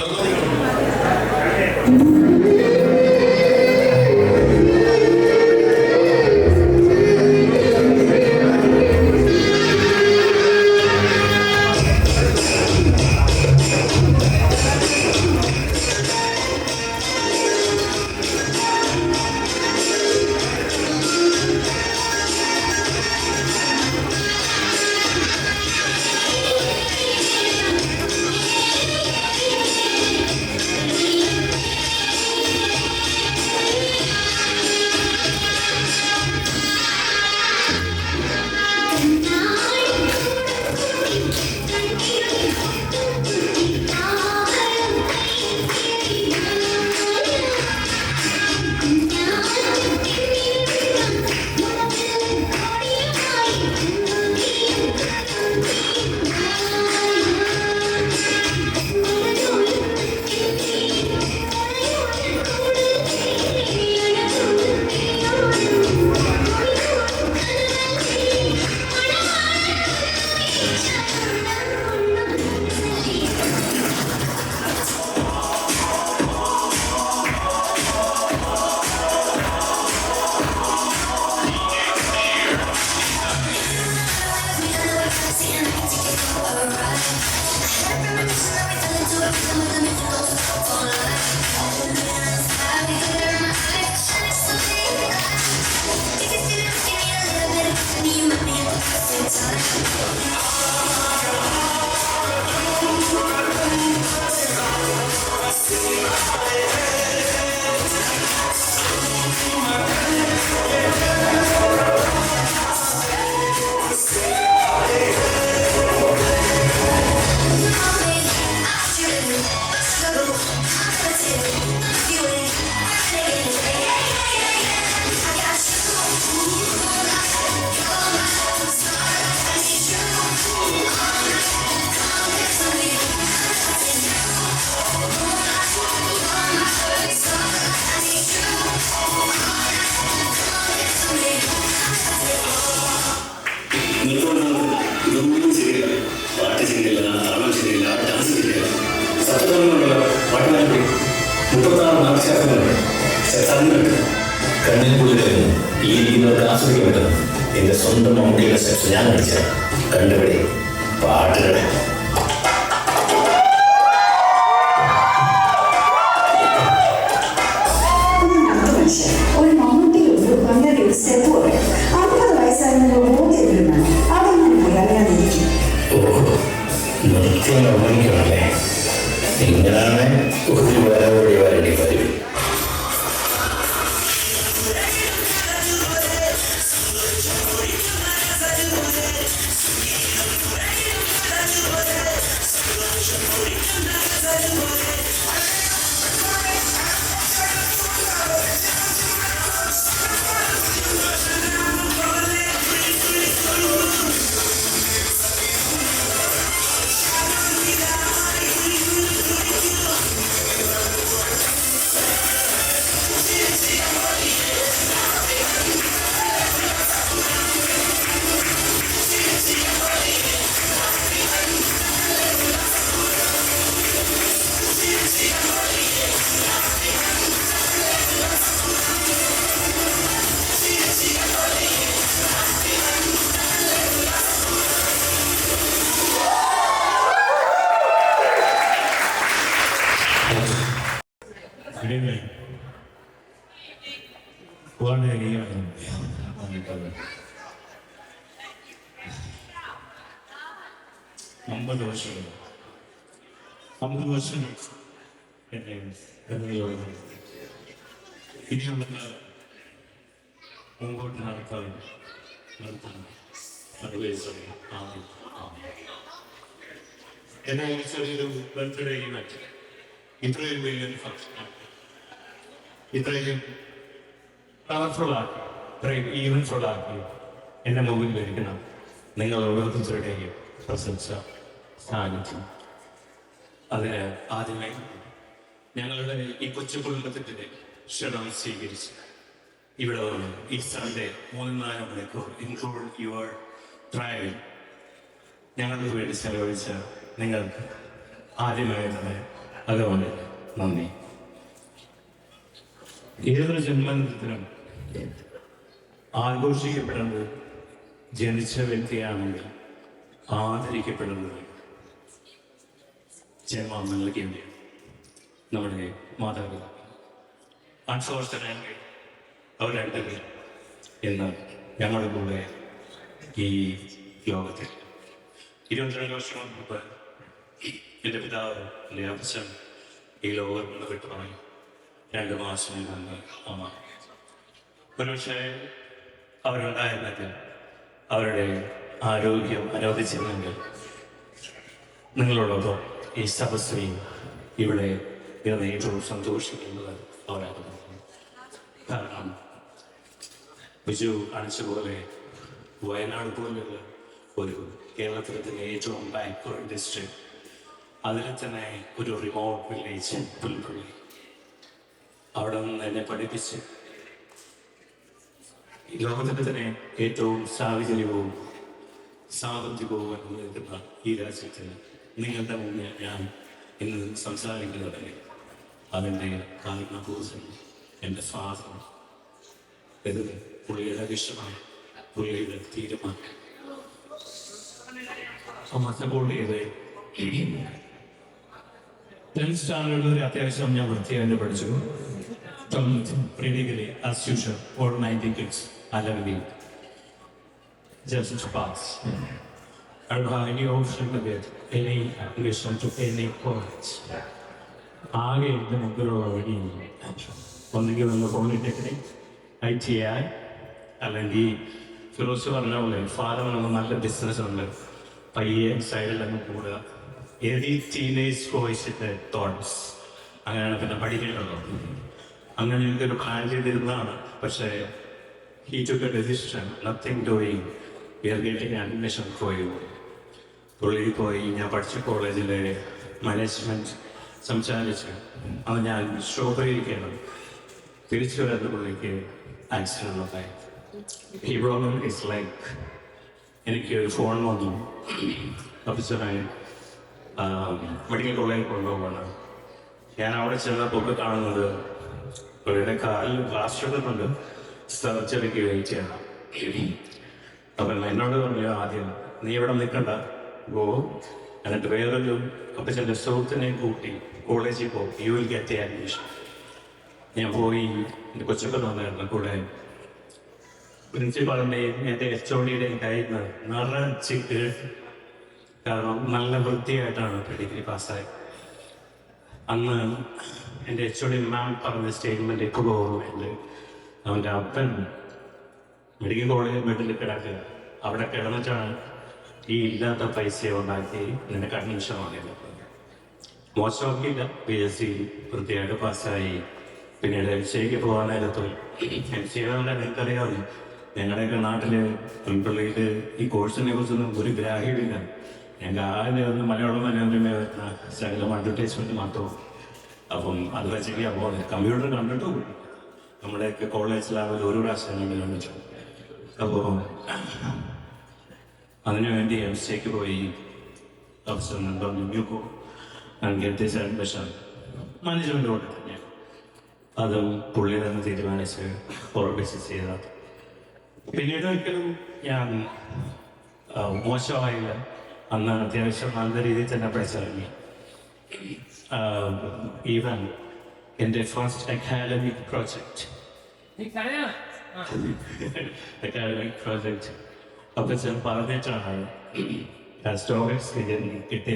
കണ്ണിൽ പുള്ളിലായിരുന്നു ഈ ഇരിക്കുന്നവർക്ക് ആസ്വദിക്കാൻ പറ്റുന്നു. എന്റെ സ്വന്തം മമ്മൂട്ടിയുടെ സ്റ്റെപ്സ് ഞാൻ കളിച്ച കണ്ടുപിടി പാട്ടുകൾ. ഒരു മമ്മൂട്ടിയിലൊരു അങ്ങനെ ഒരു സ്റ്റെപ്പ് പറയാം. 50 വയസ്സായിരുന്നു ഓടിയിരുന്നാണ് അതെങ്ങനെ പോയി അറിയാതിരിക്കും. നൃത്യം ഓർമ്മിക്കണല്ലേ, ഇങ്ങനെയാണ് ഒരു വരവഴി വരേണ്ടി പതിവ്. മുമ്പോട്ട് നടത്താൻ എന്നെ ചെറിയൊരു ബർത്ത്ഡേ ഇവന്റ് ഇത്രയും വലിയൊരു ഫംഗ്ഷൻ ഇത്രയും കളർഫുള്ളാക്കി ഇത്രയും ഈവൻഫുള്ളാക്കി എൻ്റെ മുമ്പിൽ വരിക്കണം നിങ്ങൾ ഓരോരുത്തരുടെയും പ്രശംസ സാന്നിധ്യം. അതിന് ആദ്യമേ ഞങ്ങളുടെ ഈ കൊച്ചു കുടുംബത്തിൻ്റെ ക്ഷണം സ്വീകരിച്ച് ഇവിടെ വന്ന് ഈ സൺഡേ 3-4 മണിക്കൂർ ഇൻക്ലൂഡ് യുവർ ട്രാവൽ ഞങ്ങൾക്ക് വേണ്ടി ചെലവഴിച്ച നിങ്ങൾക്ക് ആദ്യമായി തന്നെ അതുകൊണ്ട് നന്ദി. ഏതൊരു ജന്മദിനത്തിനും ആഘോഷിക്കപ്പെടുന്നത് ജനിച്ച വ്യക്തിയാണെങ്കിൽ ആദരിക്കപ്പെടുന്നത് ജന്മം നൽകേണ്ടി നമ്മുടെ മാതാപിതാക്കൾ. അൺഫോർച്ചുനേറ്റ്ലി അവർ രണ്ടുപേർ എന്ന് ഞങ്ങളുടെ കൂടെ ഈ ലോകത്തിൽ 22 വർഷം മുമ്പ് എൻ്റെ പിതാവ് എൻ്റെ അച്ഛൻ ഈ ലോകം നിന്ന് വിട്ടുപോയി. 2 മാസം മുമ്പ് അമ്മ. ഒരുപക്ഷെ അവരുണ്ടായിരുന്നെങ്കിൽ അവരുടെ ആരോഗ്യം അനുവദിച്ചിരുന്നെങ്കിൽ നിങ്ങളോടൊപ്പം ഈ സഭസ്ത്രീയും ഇവിടെ ഇരുന്ന് ഏറ്റവും സന്തോഷിക്കുന്നത് അവരായിരുന്നു. കാരണം ബിജു കാണിച്ചപോലെ വയനാട് പോലുള്ള ഒരു കേരളത്തിലെ തന്നെ ഏറ്റവും ബാക്ക്വേർഡ് ഡിസ്ട്രിക്ട്, അതിൽ തന്നെ ഒരു റിമോട്ട് വില്ലേജ് പുൽപ്പള്ളി, അവിടെ നിന്ന് എന്നെ പഠിപ്പിച്ച് ഈ ലോകത്തിൻ്റെ തന്നെ ഏറ്റവും സാഹചര്യവും സാമ്പത്തികവും നിൽക്കുന്ന ഈ രാജ്യത്തിന് നിങ്ങളുടെ മുന്നിൽ ഞാൻ ഇന്ന് സംസാരിക്കുന്നത് അതിൻ്റെ കാരണഭൂതൻ എൻ്റെ ഫാദർ. ഇത് പുള്ളിയുടെ വിഷമാണ്, പുള്ളിയുടെ തീരുമാനം. സപ്പോർട്ട് ചെയ്ത് 10th സ്റ്റാൻഡേർഡിൽ ഒരു അത്യാവശ്യം ഞാൻ വൃത്തിയായിട്ട് പഠിച്ചു. Practically, as usual, all 90 kids are learning just to pass. I don't have any option to get any admission to any college. ആകെ എൻ്റെ മുമ്പിലുള്ള വഴിയില്ല. ഒന്നെങ്കിൽ നമ്മൾ പോളിടെക്നിക്, ITI, അല്ലെങ്കിൽ ഫിറോസ് പറഞ്ഞ പോലെ ഫാദർ നമ്മൾ നല്ല ബിസിനസ് ഉണ്ട്, പയ്യെ സൈഡിലങ്ങ് കൂടുക. ഏത് ഈ ടീനേജ് വോയിസിൻ്റെ തോട്ട്സ് അങ്ങനെയാണ് പിന്നെ പഠിക്കേണ്ടത്. അങ്ങനെ എനിക്കൊരു പ്ലാൻ ചെയ്തിരുന്നതാണ്. പക്ഷേ he took a decision, nothing doing, we are getting admission for you. പുള്ളി പോയി ഞാൻ പഠിച്ച കോളേജിലെ മാനേജ്മെൻറ്റ് സംസാരിച്ച് അത് ഞാൻ സ്റ്റോപ്പറിയിരിക്കണം. തിരിച്ചു വരുന്ന പുള്ളിക്ക് ആക്സിഡൻ്റ് ഉണ്ടായി. ഈ പ്രോബ്ലം ഇസ് ലൈക്ക് എനിക്ക് ഒരു ഫോൺ വന്നു, ഓഫീസറായി മെഡിക്കൽ കോളേജിൽ കൊണ്ടുപോവാണ്. ഞാൻ അവിടെ ചെന്നപ്പോൾ കാണുന്നത് പുള്ളിയുടെ കാലിൽ പ്ലാസ്റ്ററുണ്ട്, സർജറിക്ക് വെയിറ്റ് ചെയ്യണം. അപ്പം എന്നോട് പറഞ്ഞു ആദ്യം, നീ ഇവിടെ നിൽക്കണ്ട, ഗോ, എന്നിട്ട് വേറൊരു അപ്പച്ചൻ്റെ സുഹൃത്തിനെ കൂട്ടി കോളേജിൽ പോകും, you will get A admission. ഞാൻ പോയി, എൻ്റെ കൊച്ചൊക്കെ വന്നായിരുന്നു കൂടെ. പ്രിൻസിപ്പാളിൻ്റെയും എൻ്റെ HOD-യുടെയും കയ്യിൽ നിന്ന് നിറച്ച്, കാരണം നല്ല വൃത്തിയായിട്ടാണ് ഡിഗ്രി പാസ്സായത്. അന്ന് എൻ്റെ HOD മാം പറഞ്ഞ സ്റ്റേറ്റ്മെൻറ്റ് ഇപ്പോൾ ഓർമ്മയുണ്ട്. അവൻ്റെ അപ്പൻ മെഡിക്കൽ കോളേജ് ബെഡിൽ കിടക്കുക, അവിടെ കിടന്നിട്ടാണ് ഈ ഇല്ലാത്ത പൈസ ഉണ്ടാക്കി നിനക്ക് അഡ്മിഷൻ വാങ്ങിയത്. മോശമാക്കിയില്ല, PSC വൃത്തിയായിട്ട് പാസ്സായി. പിന്നീട് MCAക്ക് പോകാൻ നേരത്തും MCA നിങ്ങൾക്കറിയാമല്ലോ, ഞങ്ങളുടെയൊക്കെ നാട്ടില് പെൺപിള്ളേർ ഈ കോഴ്സിനെ കുറിച്ചൊന്നും ഒരു ഗ്രാഹ്യമില്ല. ഞങ്ങൾക്ക് ആദ്യം ഒന്ന് മലയാളം മനോരമ വരുന്ന ശകലം അഡ്വർടൈസ്മെന്റ് മാത്രവും. അപ്പം അത് വെച്ചെങ്കിൽ അപ്പോൾ കമ്പ്യൂട്ടർ കണ്ടിട്ടും നമ്മുടെയൊക്കെ കോളേജ് ലെവൽ ഒരു പ്രാവശ്യം കണ്ടിച്ചു. അപ്പോൾ അതിനുവേണ്ടി MCAക്ക് പോയി അഡ്മിഷൻ മാനേജ്മെൻറ്റോട് തന്നെ. അതും പുള്ളി തന്നെ തീരുമാനിച്ച് ഓർഗനൈസ് ചെയ്ത. പിന്നീട് ഒരിക്കലും ഞാൻ മോശമായില്ല. അന്ന് അത്യാവശ്യം നല്ല രീതിയിൽ തന്നെ പഠിച്ചിറങ്ങി. ഈവൻ എൻ്റെ ഫസ്റ്റ് അക്കാഡമിക് പ്രോജക്റ്റ് അപ്പച്ചൻ പറഞ്ഞിട്ടാണ് സ്റ്റോറേജ് കിട്ടിയത്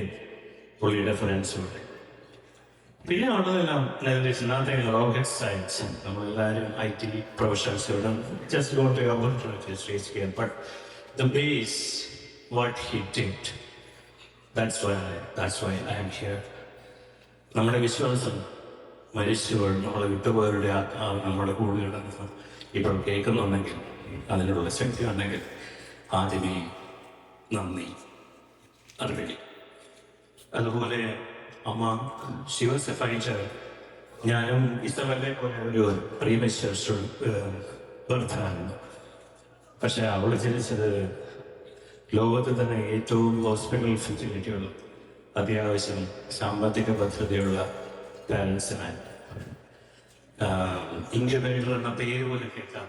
പുള്ളിയുടെ ഫ്രണ്ട്സോട്. പിന്നെ ഉള്ളതെല്ലാം റോക്കറ്റ് സയൻസ്, നമ്മളെല്ലാവരും IT പ്രൊഫഷണൽസോടും just go to opportunities here, but the base what he did, that's why I am here. നമ്മുടെ വിശ്വാസം മരിച്ചവർ നമ്മളെ വിട്ടുപോയവരുടെ നമ്മുടെ കൂടെ ഇപ്പോൾ കേൾക്കുന്നുണ്ടെങ്കിൽ, അതിനുള്ള ശക്തി ഉണ്ടെങ്കിൽ ആദ്യമേ നന്ദി അറിയിക്കും. അതുപോലെ അമ്മ ശിവസഫൈച്ച, ഞാനും ഇസബല്ലേ പോലെ ഒരു പ്രീമിസ്റ്റർ ബർത്താണ്. പക്ഷെ അവൾ ജനിച്ചത് ലോകത്ത് തന്നെ ഏറ്റവും ഹോസ്പിറ്റൽ ഫെസിലിറ്റികളും അത്യാവശ്യം സാമ്പത്തിക ഭദ്രതയുള്ള പാരൻസിനാണ്. ഇൻക്യുബേറ്റർ എന്ന പേര് പോലും കേൾക്കാം.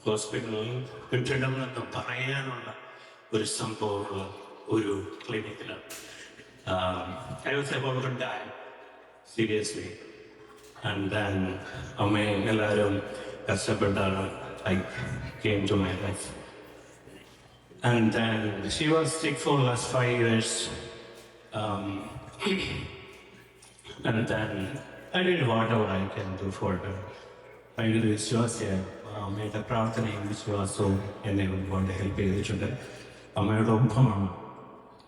ഹോസ്പിറ്റലിൽ കെട്ടിടം എന്ന് പറയാനുള്ള ഒരു സംഭവമുള്ള ഒരു ക്ലിനിക്കിലാണ്. I was about to die, seriously. And then അമ്മയെ എല്ലാവരും കഷ്ടപ്പെട്ടാണ് I came to my life. And then she was sick for the last 5 years. And then I did whatever I can do for her. I did വിശ്വാസിയാണ്. അമ്മയുടെ പ്രാർത്ഥനയും വിശ്വാസവും എന്നെ ഒരുപാട് help ചെയ്തിട്ടുണ്ട്. അമ്മയുടെ ഒപ്പമാണ്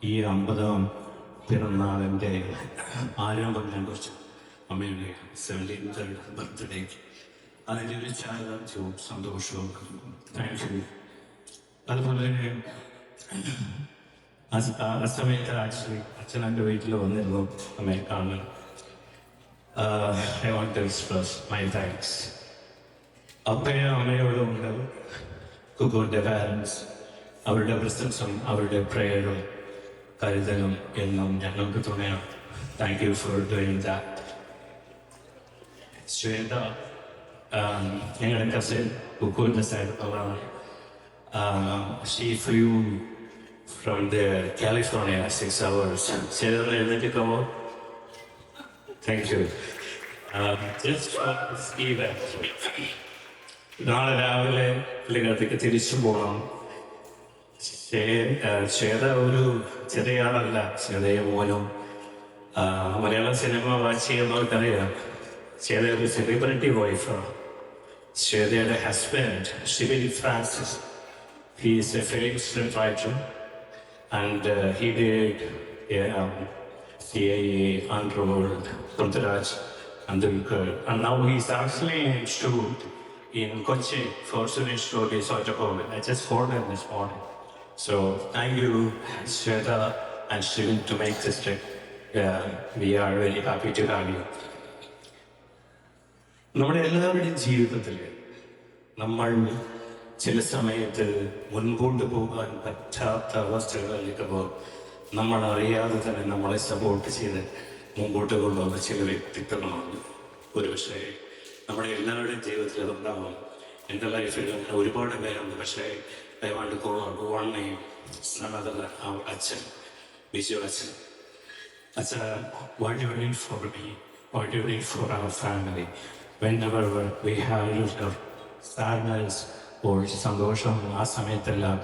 ഈ 50ാം പിറന്നാളിൻ്റെ ആരംഭം ഞാൻ കുറിച്ച്. അമ്മയുടെ 17th ബർത്ത്ഡേക്ക് അതിൻ്റെ ഒരു ചാരിതാർത്ഥ്യവും സന്തോഷവും താങ്ക് യു. അതുപോലെ ആ സമയത്ത് ആക്ച്വലി അച്ഛൻ എൻ്റെ വീട്ടിൽ വന്നിരുന്നു അമ്മയെ കാണാൻ. I want to express my thanks. അപ്പയും അമ്മയോടും ഉണ്ട് കുക്കുവിൻ്റെ പാരൻസ്. അവരുടെ പ്രസൻസും അവരുടെ പ്രേയറും കരുതലും എന്നും ഞങ്ങൾക്ക് തുണയാണ്. Thank you for doing that. Shweta ഞങ്ങളുടെ കസിൻ കുക്കുവിൻ്റെ സൈഡിലുള്ളതാണ്. She flew from California 6 hours. ചേർന്ന് എഴുന്നേറ്റിക്കുമോ? Thank you. നാളെ രാവിലെ പുള്ളിക്കാലത്തേക്ക് തിരിച്ചു പോകണം. ശ്വേത ഒരു ചെറിയ ആളല്ല. ശ്വേതയെ മോനും മലയാളം സിനിമ വാച്ച് ചെയ്യുന്നവർക്കറിയാം. ശ്വേത ഒരു സെലിബ്രിറ്റി വൈഫാണ്. ശ്വേതയുടെ husband Shibin Francis, he is a famous writer and he did CIA, Underworld, Prithviraj, and now he's actually installed in Kochi for Suresh Stories Autocollege. I just phoned him this morning. So thank you, Shweta and Shivan, to make this trip. We are very happy to have you. നമ്മുടെ എല്ലാവരുടെയും ജീവിതത്തിൽ നമ്മൾ ചില സമയത്ത് മുൻപോട്ട് പോകാൻ പറ്റാത്ത അവസ്ഥകളിലേക്കുമ്പോൾ നമ്മളറിയാതെ തന്നെ നമ്മളെ സപ്പോർട്ട് ചെയ്ത് മുമ്പോട്ട് കൊണ്ടുവന്ന ചില വ്യക്തിത്വങ്ങളാണ്. ഒരുപക്ഷെ നമ്മുടെ എല്ലാവരുടെയും ജീവിതത്തിൽ അതുണ്ടാവും. എൻ്റെ ലൈഫിൽ അങ്ങനെ ഒരുപാട് പേരുണ്ട്. പക്ഷേ I want to call out one name, അച്ഛൻ, വിജു അച്ഛൻ. അച്ഛൻ, what you did for me, what you did for our family, whenever we have sadness or സന്തോഷം, ആ സമയത്തെല്ലാം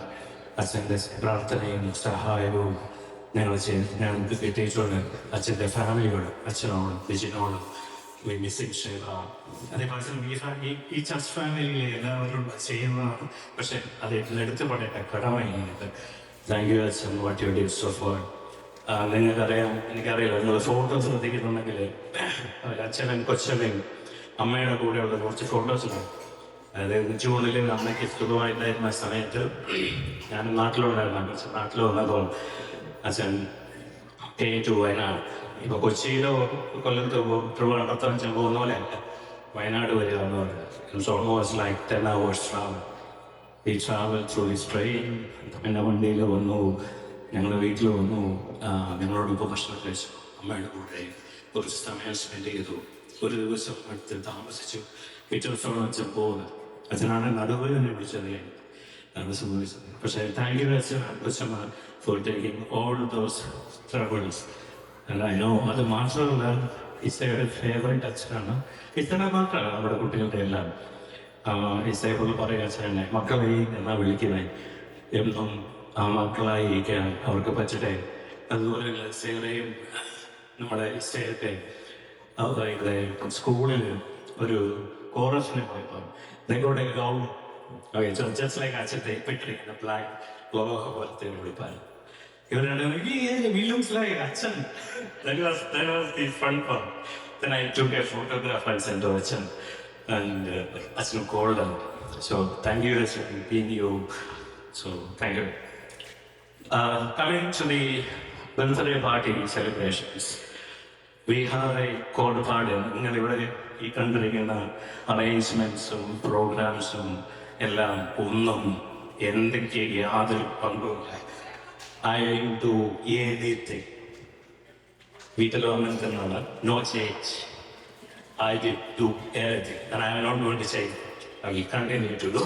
അച്ഛൻ്റെ പ്രാർത്ഥനയും സഹായവും ഞങ്ങൾക്ക് കിട്ടിയിട്ടുണ്ട്. അച്ഛൻ്റെ ഫാമിലിയോട്, അച്ഛനോടും വിജിനോടും മിസ്സിംഗ് ഷേവ. അതേപോലെ തന്നെ ഈ ചർച്ച് ഫാമിലിയിലെ എല്ലാവരും ചെയ്യുന്നതാണ്. പക്ഷെ അത് എടുത്തു പറയട്ടെ, കടമയുണ്ട്. താങ്ക് യു അച്ഛൻ, what you did so far. നിങ്ങൾക്കറിയാം, എനിക്കറിയില്ല, നിങ്ങൾ ഫോട്ടോ ശ്രദ്ധിക്കുന്നുണ്ടെങ്കിൽ അച്ഛനും കൊച്ചനും അമ്മയുടെ കൂടെയുള്ള കുറച്ച് ഫോട്ടോസിലാണ്. അതായത് ജൂണിൽ അമ്മയ്ക്ക് സുഖമായിട്ടായിരുന്ന സമയത്ത് ഞാൻ നാട്ടിലുണ്ടായിരുന്നു. അച്ഛൻ നാട്ടിൽ വന്നപ്പോൾ അച്ഛൻ ടു വയനാട്. ഇപ്പോൾ കൊച്ചിയിലോ കൊല്ലത്തോ ട്രിവാൻഡ്രത്തോ അച്ഛൻ പോകുന്ന പോലെ അല്ല, വയനാട് വരിക എന്ന് പറയുന്നത്. It's almost like 10 hours travel. ഈ ട്രാവൽ ത്രൂ ദിസ് ട്രെയിൻ. എൻ്റെ വണ്ടിയിൽ വന്നു, ഞങ്ങൾ വീട്ടിൽ വന്നു, ഞങ്ങളോടൊപ്പം ഭക്ഷണം കഴിച്ചു, അമ്മയുടെ കൂടെ കുറച്ച് സമയം സ്പെൻഡ് ചെയ്തു. ഒരു ദിവസം അടുത്ത് താമസിച്ചു. പിറ്റേ ദിവസമാണ് അച്ഛൻ പോകുന്നത്. അച്ഛനാണ് നടുവിൽ തന്നെ വിളിച്ചത് അത് സംഭവിച്ചത്. പക്ഷേ താങ്ക് യു അച്ഛൻ four taking all those troubles. അല്ല അതിനോ അത് മാത്രമല്ല, ഇസയുടെ ഫേവറേറ്റ് അച്ഛനാണ്. ഇസയുടെ മാത്രമല്ല, നമ്മുടെ കുട്ടികളുടെ എല്ലാം. ഇസയെ പോലെ പറയുക അച്ഛനെ മക്കളെ എന്നാ വിളിക്കുന്നത്, എന്നും ആ മക്കളായി ഇരിക്കാൻ അവർക്ക് പറ്റട്ടെ. അതുപോലെ ഇസയുടെയും നമ്മുടെ ഇസയൊക്കെ ഇവിടെ സ്കൂളിൽ ഒരു കോറസിന് പോയപ്പോൾ നിങ്ങളുടെ ഗൗൺ ജസ്റ്റ് ലൈക്ക് അച്ഛത്തെ ഇപ്പിട്ടിരിക്കുന്ന ബ്ലാക്ക് ഗ്ലോവ് പോലത്തെ വിളിപ്പാൻ ഇവരുടെ looks like അച്ഛൻ. That was the fun part. Then I took a photograph and sent to Achan, and Achan called him. So thank you for being you. So thank you. Coming to the birthday party celebrations, we have a code pardon. നിങ്ങളിവിടെ ഈ കണ്ടിരിക്കുന്ന അറേഞ്ച്മെന്റ്സും പ്രോഗ്രാംസും എല്ലാം ഒന്നും എന്തൊക്കെ യാതൊരു പങ്കുമില്ല. I do anything. വീട്ടിലോ അങ്ങനെ തന്നെയാണ്. No change. I did do everything, and I am not going to change. I will continue to do.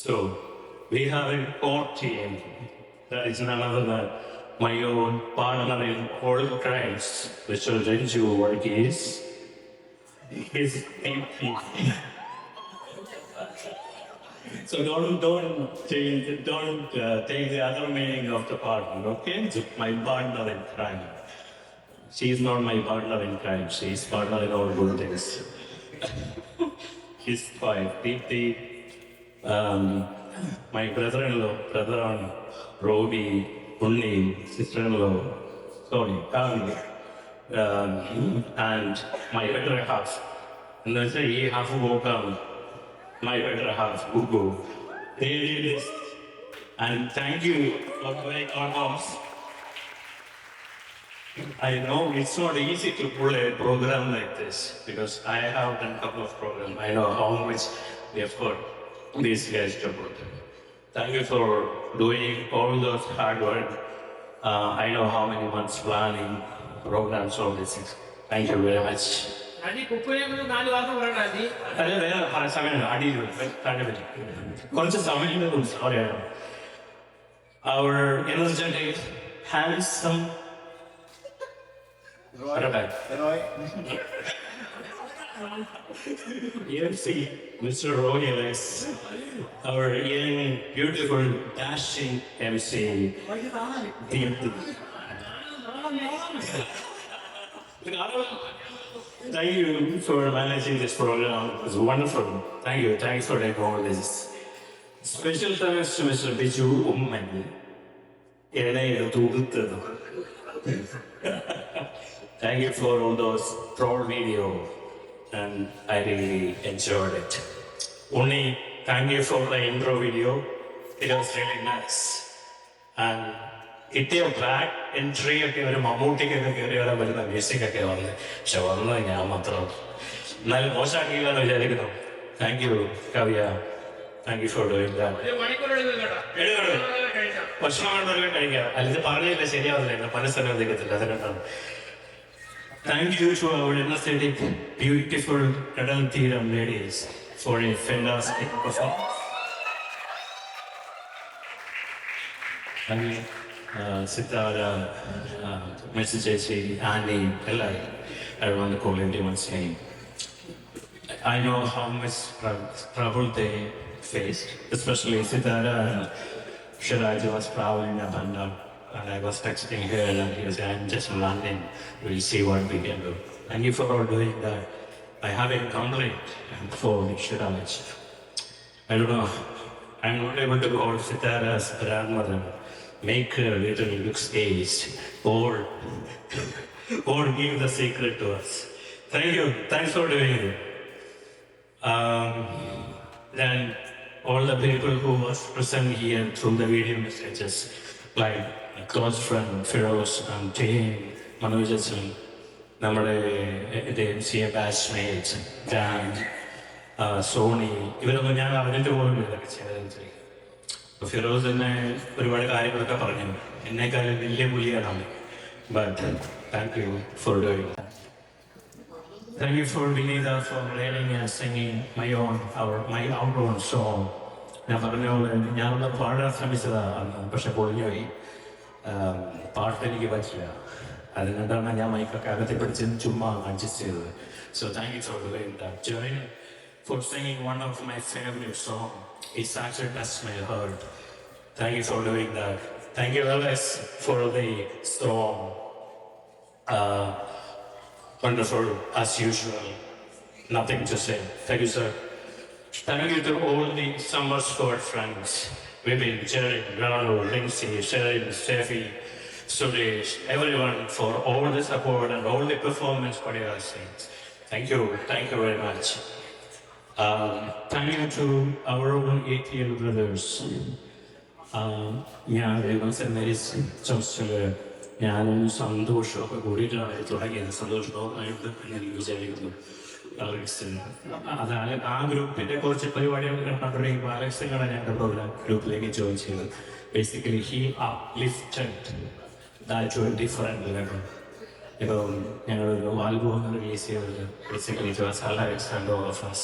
So we have a core team that is none other than my own partner in all crimes, Mr. Renju Varghese. His AP. So don't take the other meaning of the partner, okay? My partner in crime. She is not my partner in crime. She is partner in all good things. His wife, Deepthi, my brother-in-law, Robi, Unni, sister-in-law, Kavya, and my better half. And I say, ye half woke up. My better half, Gugu. They did this. And thank you for doing our house. I know it's not easy to pull a program like this because I have done a couple of programs. I know how much effort these guys to put. Thank you for doing all those hard work. I know how many months planning programs, all these things. Thank you very much. Our energetic, handsome, Mr. Roy Ellis, our young, beautiful, dashing MC. Thank you for managing this program. It was wonderful. Thank you. Thanks for doing all this. Special thanks to Mr. Biju Ummani. Thank you for all those troll video, and I really enjoyed it. Only thank you for the intro video. It was really nice. And കിട്ടിയ back entry ഒക്കെ ഒരു മമ്മൂട്ടിക്കൊക്കെ കയറി വരാൻ പറ്റുന്ന music ഒക്കെ വന്ന് പക്ഷെ വന്നത് ഞാൻ മാത്രം എന്നാലും മോശമാക്കിയില്ലെന്ന് വിചാരിക്കുന്നു. Thank you Kavya, thank you for doing that. ഭക്ഷണം കഴിക്കാം, അല്ലെങ്കിൽ പറഞ്ഞില്ല ശരിയാവില്ല, മനസ്സനുവദിക്കത്തില്ല, അതുകൊണ്ടാണ്. Thank you to our energetic, beautiful Kadal Theeram ladies for a fantastic performance. And Sitara, Mrs. J.C., Andy, Ella, I don't want to call anyone's name. I know how much trouble they faced, especially Sitara. Shiraj was traveling up and down, and I was texting her, and he was saying, I'm just landing, we'll see what we can do. Thank you for all doing that. I have a complaint for Shiraj. I don't know, I'm not able to call Sitara's grandmother, make her little looks aged, or give the secret to us. Thank you, thanks for doing it. Then all the people who was present here through the video messages, like close friend Feroz and Jane, Manojasan, നമ്മുടെ MCA batchmates, Dan, Sony, ഇവരൊന്നും ഞാൻ അറിഞ്ഞിട്ട് പോലും ഇതൊക്കെ ചെയ്തത്. ഫിറോസ് തന്നെ ഒരുപാട് കാര്യങ്ങളൊക്കെ പറഞ്ഞു, എന്നെക്കാളും വലിയ പുലിയാണ്. But thank you for doing that. Thank you for Vinita for learning and singing my own song. ഞാൻ പറഞ്ഞ പോലെ ഞാനൊന്ന് പാടാൻ ശ്രമിച്ചതാണ്, പക്ഷെ പൊളിഞ്ഞുപോയി. പാട്ട് എനിക്ക് പറ്റില്ല, അതുകൊണ്ടാണ് ഞാൻ മൈക്കൊക്കെ അകത്തി പിടിച്ച് ചുമ്മാ അഡ്ജസ്റ്റ് ചെയ്തത്. So thank you for doing that. Join for singing one of my favorite songs. It's actually touched my heart. Thank you for doing that. Thank you Alex for the song. Wonderful as usual. Nothing to say. Thank you, sir. Thank you to all the summer sport friends. Women, Jerry, Rano, Lindsay, Sherin, Steffi, Suresh, everyone for all the support and all the performance for your scenes. Thank you very much. Thank you to our own ATL brothers. ഞാൻ St. Mary's Churchല് ഞാനും സന്തോഷമൊക്കെ കൂടിയിട്ടാണ് തുടങ്ങിയത്. സന്തോഷമായിട്ട് ഞാൻ വിചാരിക്കുന്നു. അതാണ് ആ ഗ്രൂപ്പിന്റെ കുറച്ച് പരിപാടികൾ കണ്ടുകൊണ്ടിരിക്കുമ്പോൾ അലക്സിനാണ് ഞങ്ങളുടെ പ്രോഗ്രാം ഗ്രൂപ്പിലേക്ക് ജോയിൻ ചെയ്തത്. Basically he uplifted that to a different level. ഇപ്പം ഞങ്ങളൊരു ആൽബം റിലീസ് ചെയ്തത് basically it was Alex and all of us.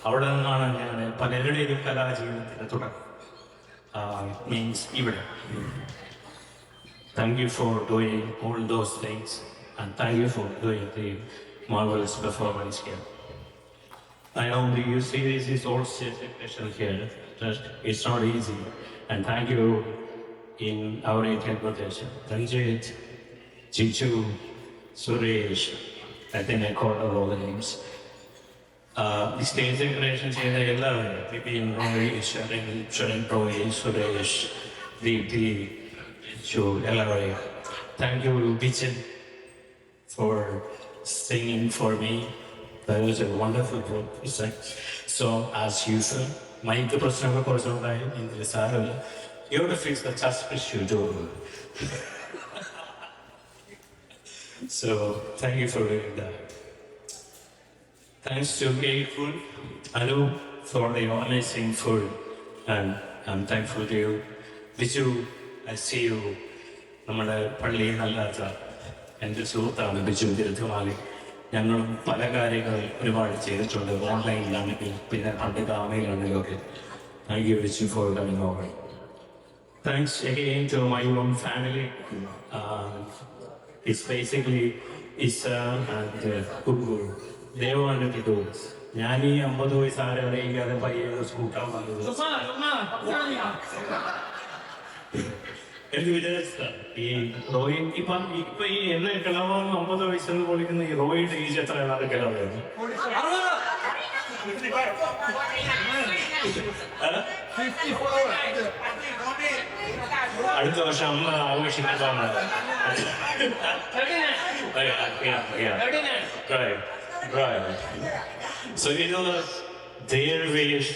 അവിടെ നിന്നാണ് ഞങ്ങളുടെ പലരുടെയും കലാജീവിതത്തിന്റെ തുടക്കം. മീൻസ് ഇവിടെ. Thank you for doing all those things, and thank you for doing the marvelous performance here. I know the series is all special here. It's not easy, and thank you in our interpretation. Ranjit, Chichu, Suresh, I think I called all the names. The stage decoration ചെയ്ത എല്ലാവരും, Vipin, Roy, Sharon, Roy, Suresh, Deepthi, Chu, Ellery. Thank you, Bichin, for singing for me. That was a wonderful so as usual, my personal person in the Sarah, you have to fix the chest issue too. So thank you for doing that. Thanks to Gay Food, Anu, for the amazing food, and I'm thankful to you. Biju, I see you. നമ്മുടെ പള്ളിയിൽ അല്ലാത്ത എൻ്റെ സുഹൃത്താണ് ബിജു തിരുത്തുമാലി. ഞങ്ങളും പല കാര്യങ്ങൾ ഒരുപാട് ചെയ്തിട്ടുണ്ട്, ഓൺലൈനിലാണെങ്കിലും പിന്നെ പണ്ട് ഗാമയിലാണെങ്കിലും ഒക്കെ. Thank you Biju for coming over. Thanks again to my own family. It's basically ഇസ ആൻഡ് കുബൂർ. They wanted to do this. ഞാൻ ഈ 50 വയസ്സ് ആരെ അറിയിക്കാതെ പയ്യെ സ്കൂട്ടാൻ വന്നത് എനിക്ക് വിചാരിച്ചതാ. ഈ റോയിൻ ഇപ്പം ഈ എന്നെ കിളവാൻ 50 വയസ്സെന്ന് വിളിക്കുന്ന ഈ റോയിയുടെ ഏജ് എത്രയാണ്? അത് കിളവായിരുന്നു. അടുത്ത വർഷം അമ്മ ആഘോഷിക്കാൻ Right. So it was their wish,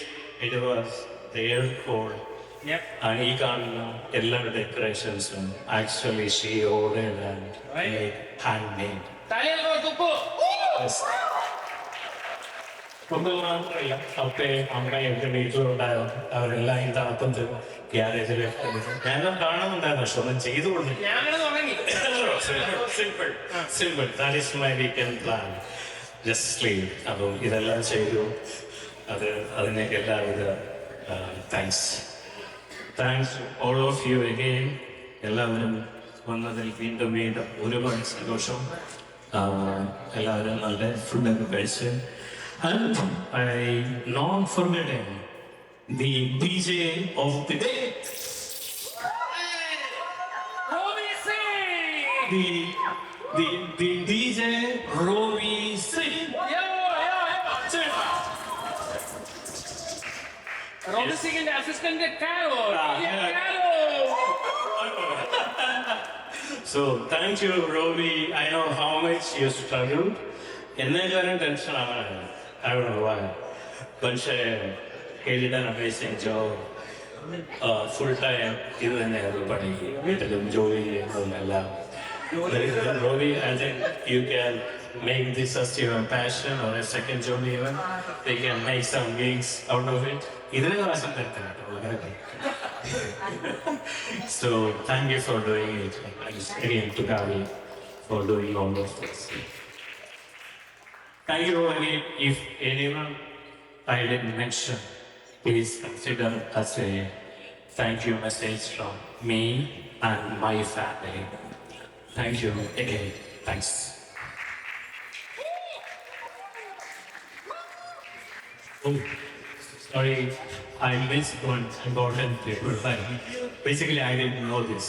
it was their call. Yep. And he got all the decorations and actually she ordered and made handmade. Yes. ഒന്നും മാത്രമല്ല, അപ്പയും അമ്മയും എൻ്റെ വീട്ടിലുണ്ടായിരുന്നു. അവരെല്ലാം ഇതിൻ്റെ അകത്തുണ്ട്, ഗ്യാരേജിൽ. ഞാനും കാണുന്നുണ്ടായിരുന്നു, പക്ഷെ ഒന്നും ചെയ്തു കൊടുത്തില്ല. Simple. That is my weekend plan. Just sleep. അപ്പം ഇതെല്ലാം ചെയ്തു. അതിന് എല്ലാവിധ thanks all of you again. എല്ലാവരും വന്നതിൽ വീണ്ടും ഒരുപാട് സന്തോഷം. എല്ലാവരും നല്ല ഫുഡൊക്കെ കഴിച്ച്. And I not forgetting the DJ of the day. The DJ Rovi Singh. Rovi Singh and assistant Carol. So thank you, Rovi. I know how much you struggled. Ennaikaran tension aanu. I don't know why. But he did an amazing job. Full time, even everybody, Joey and Allah. Rovi, I think you can make this as your passion or a second job even. They can make some gigs out of it. So thank you for doing it. Thanks again to Gavi for doing all of this. Thank you again. If anyone I didn't mention, please consider as a thank you message from me and my family. Thank you again. Thanks. Oh, sorry, I missed one important paper. Basically, I didn't know this.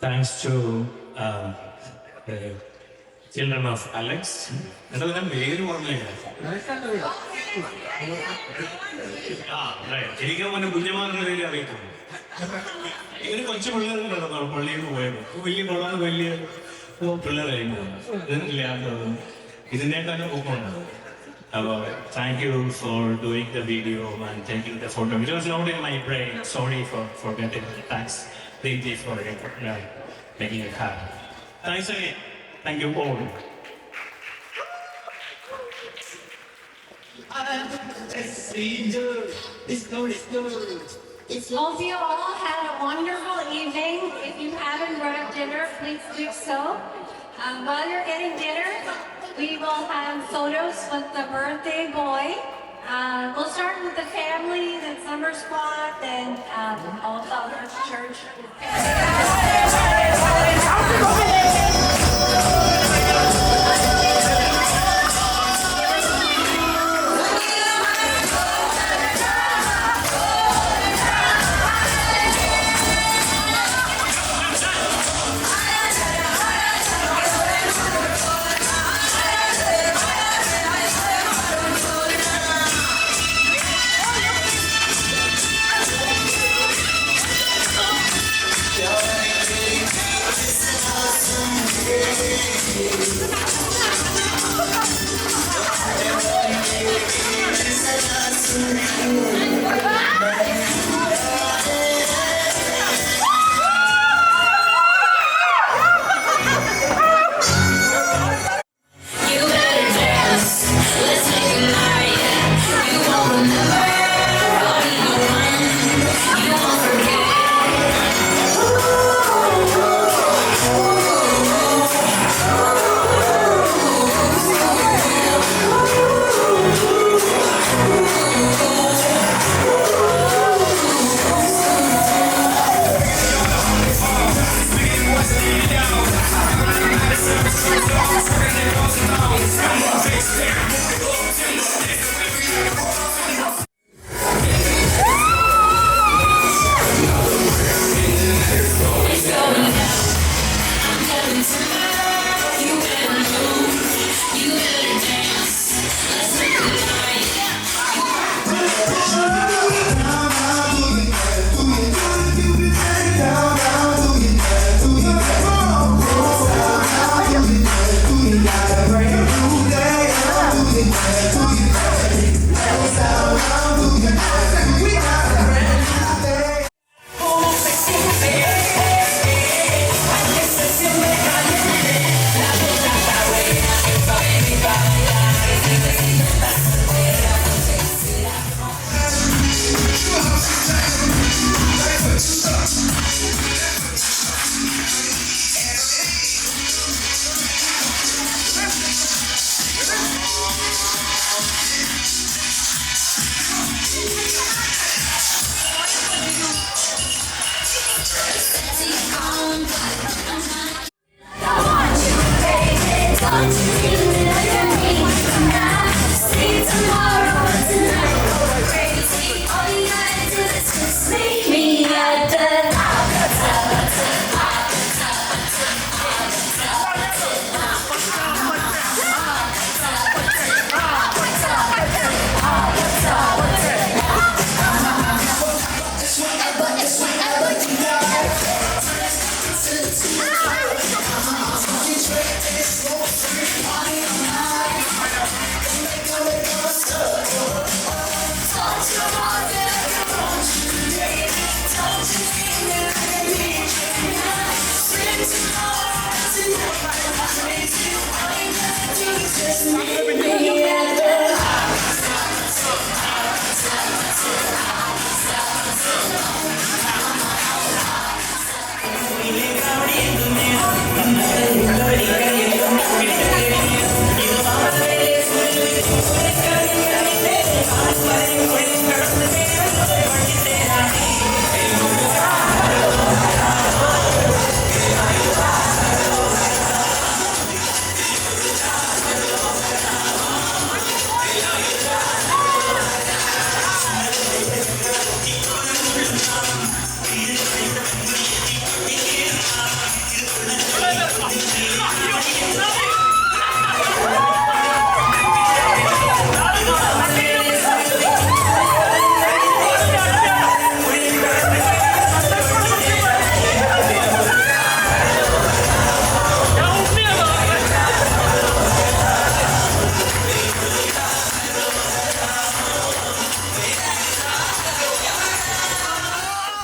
Thanks to children of Alex. എനിക്ക് മുന്നേ കുഞ്ഞമാർന്ന പേര് അറിയത്തുള്ളൂ. ഇങ്ങനെ കൊച്ചു പിള്ളേരുണ്ടോ പള്ളിയിൽ നിന്ന് പോയത്, വലിയ പിള്ളേരായിരുന്നു. ഇതിൻ്റെയൊക്കെ പൊക്കമുണ്ട്. അപ്പോൾ thank you for doing the video and taking the photo. It was not in my brain. Sorry for getting. Thanks Deeply for making it happen. Thanks again. Thank you all. Hope you all had a wonderful evening. If you haven't brought dinner, please do so. While you're getting dinner, we will have photos with the birthday boy. We'll start with the family, then Summer Squad, then all the other church.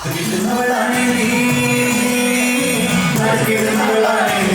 കിട്ടുന്നവളാണേ നീ, കിട്ടുന്നവളാണേ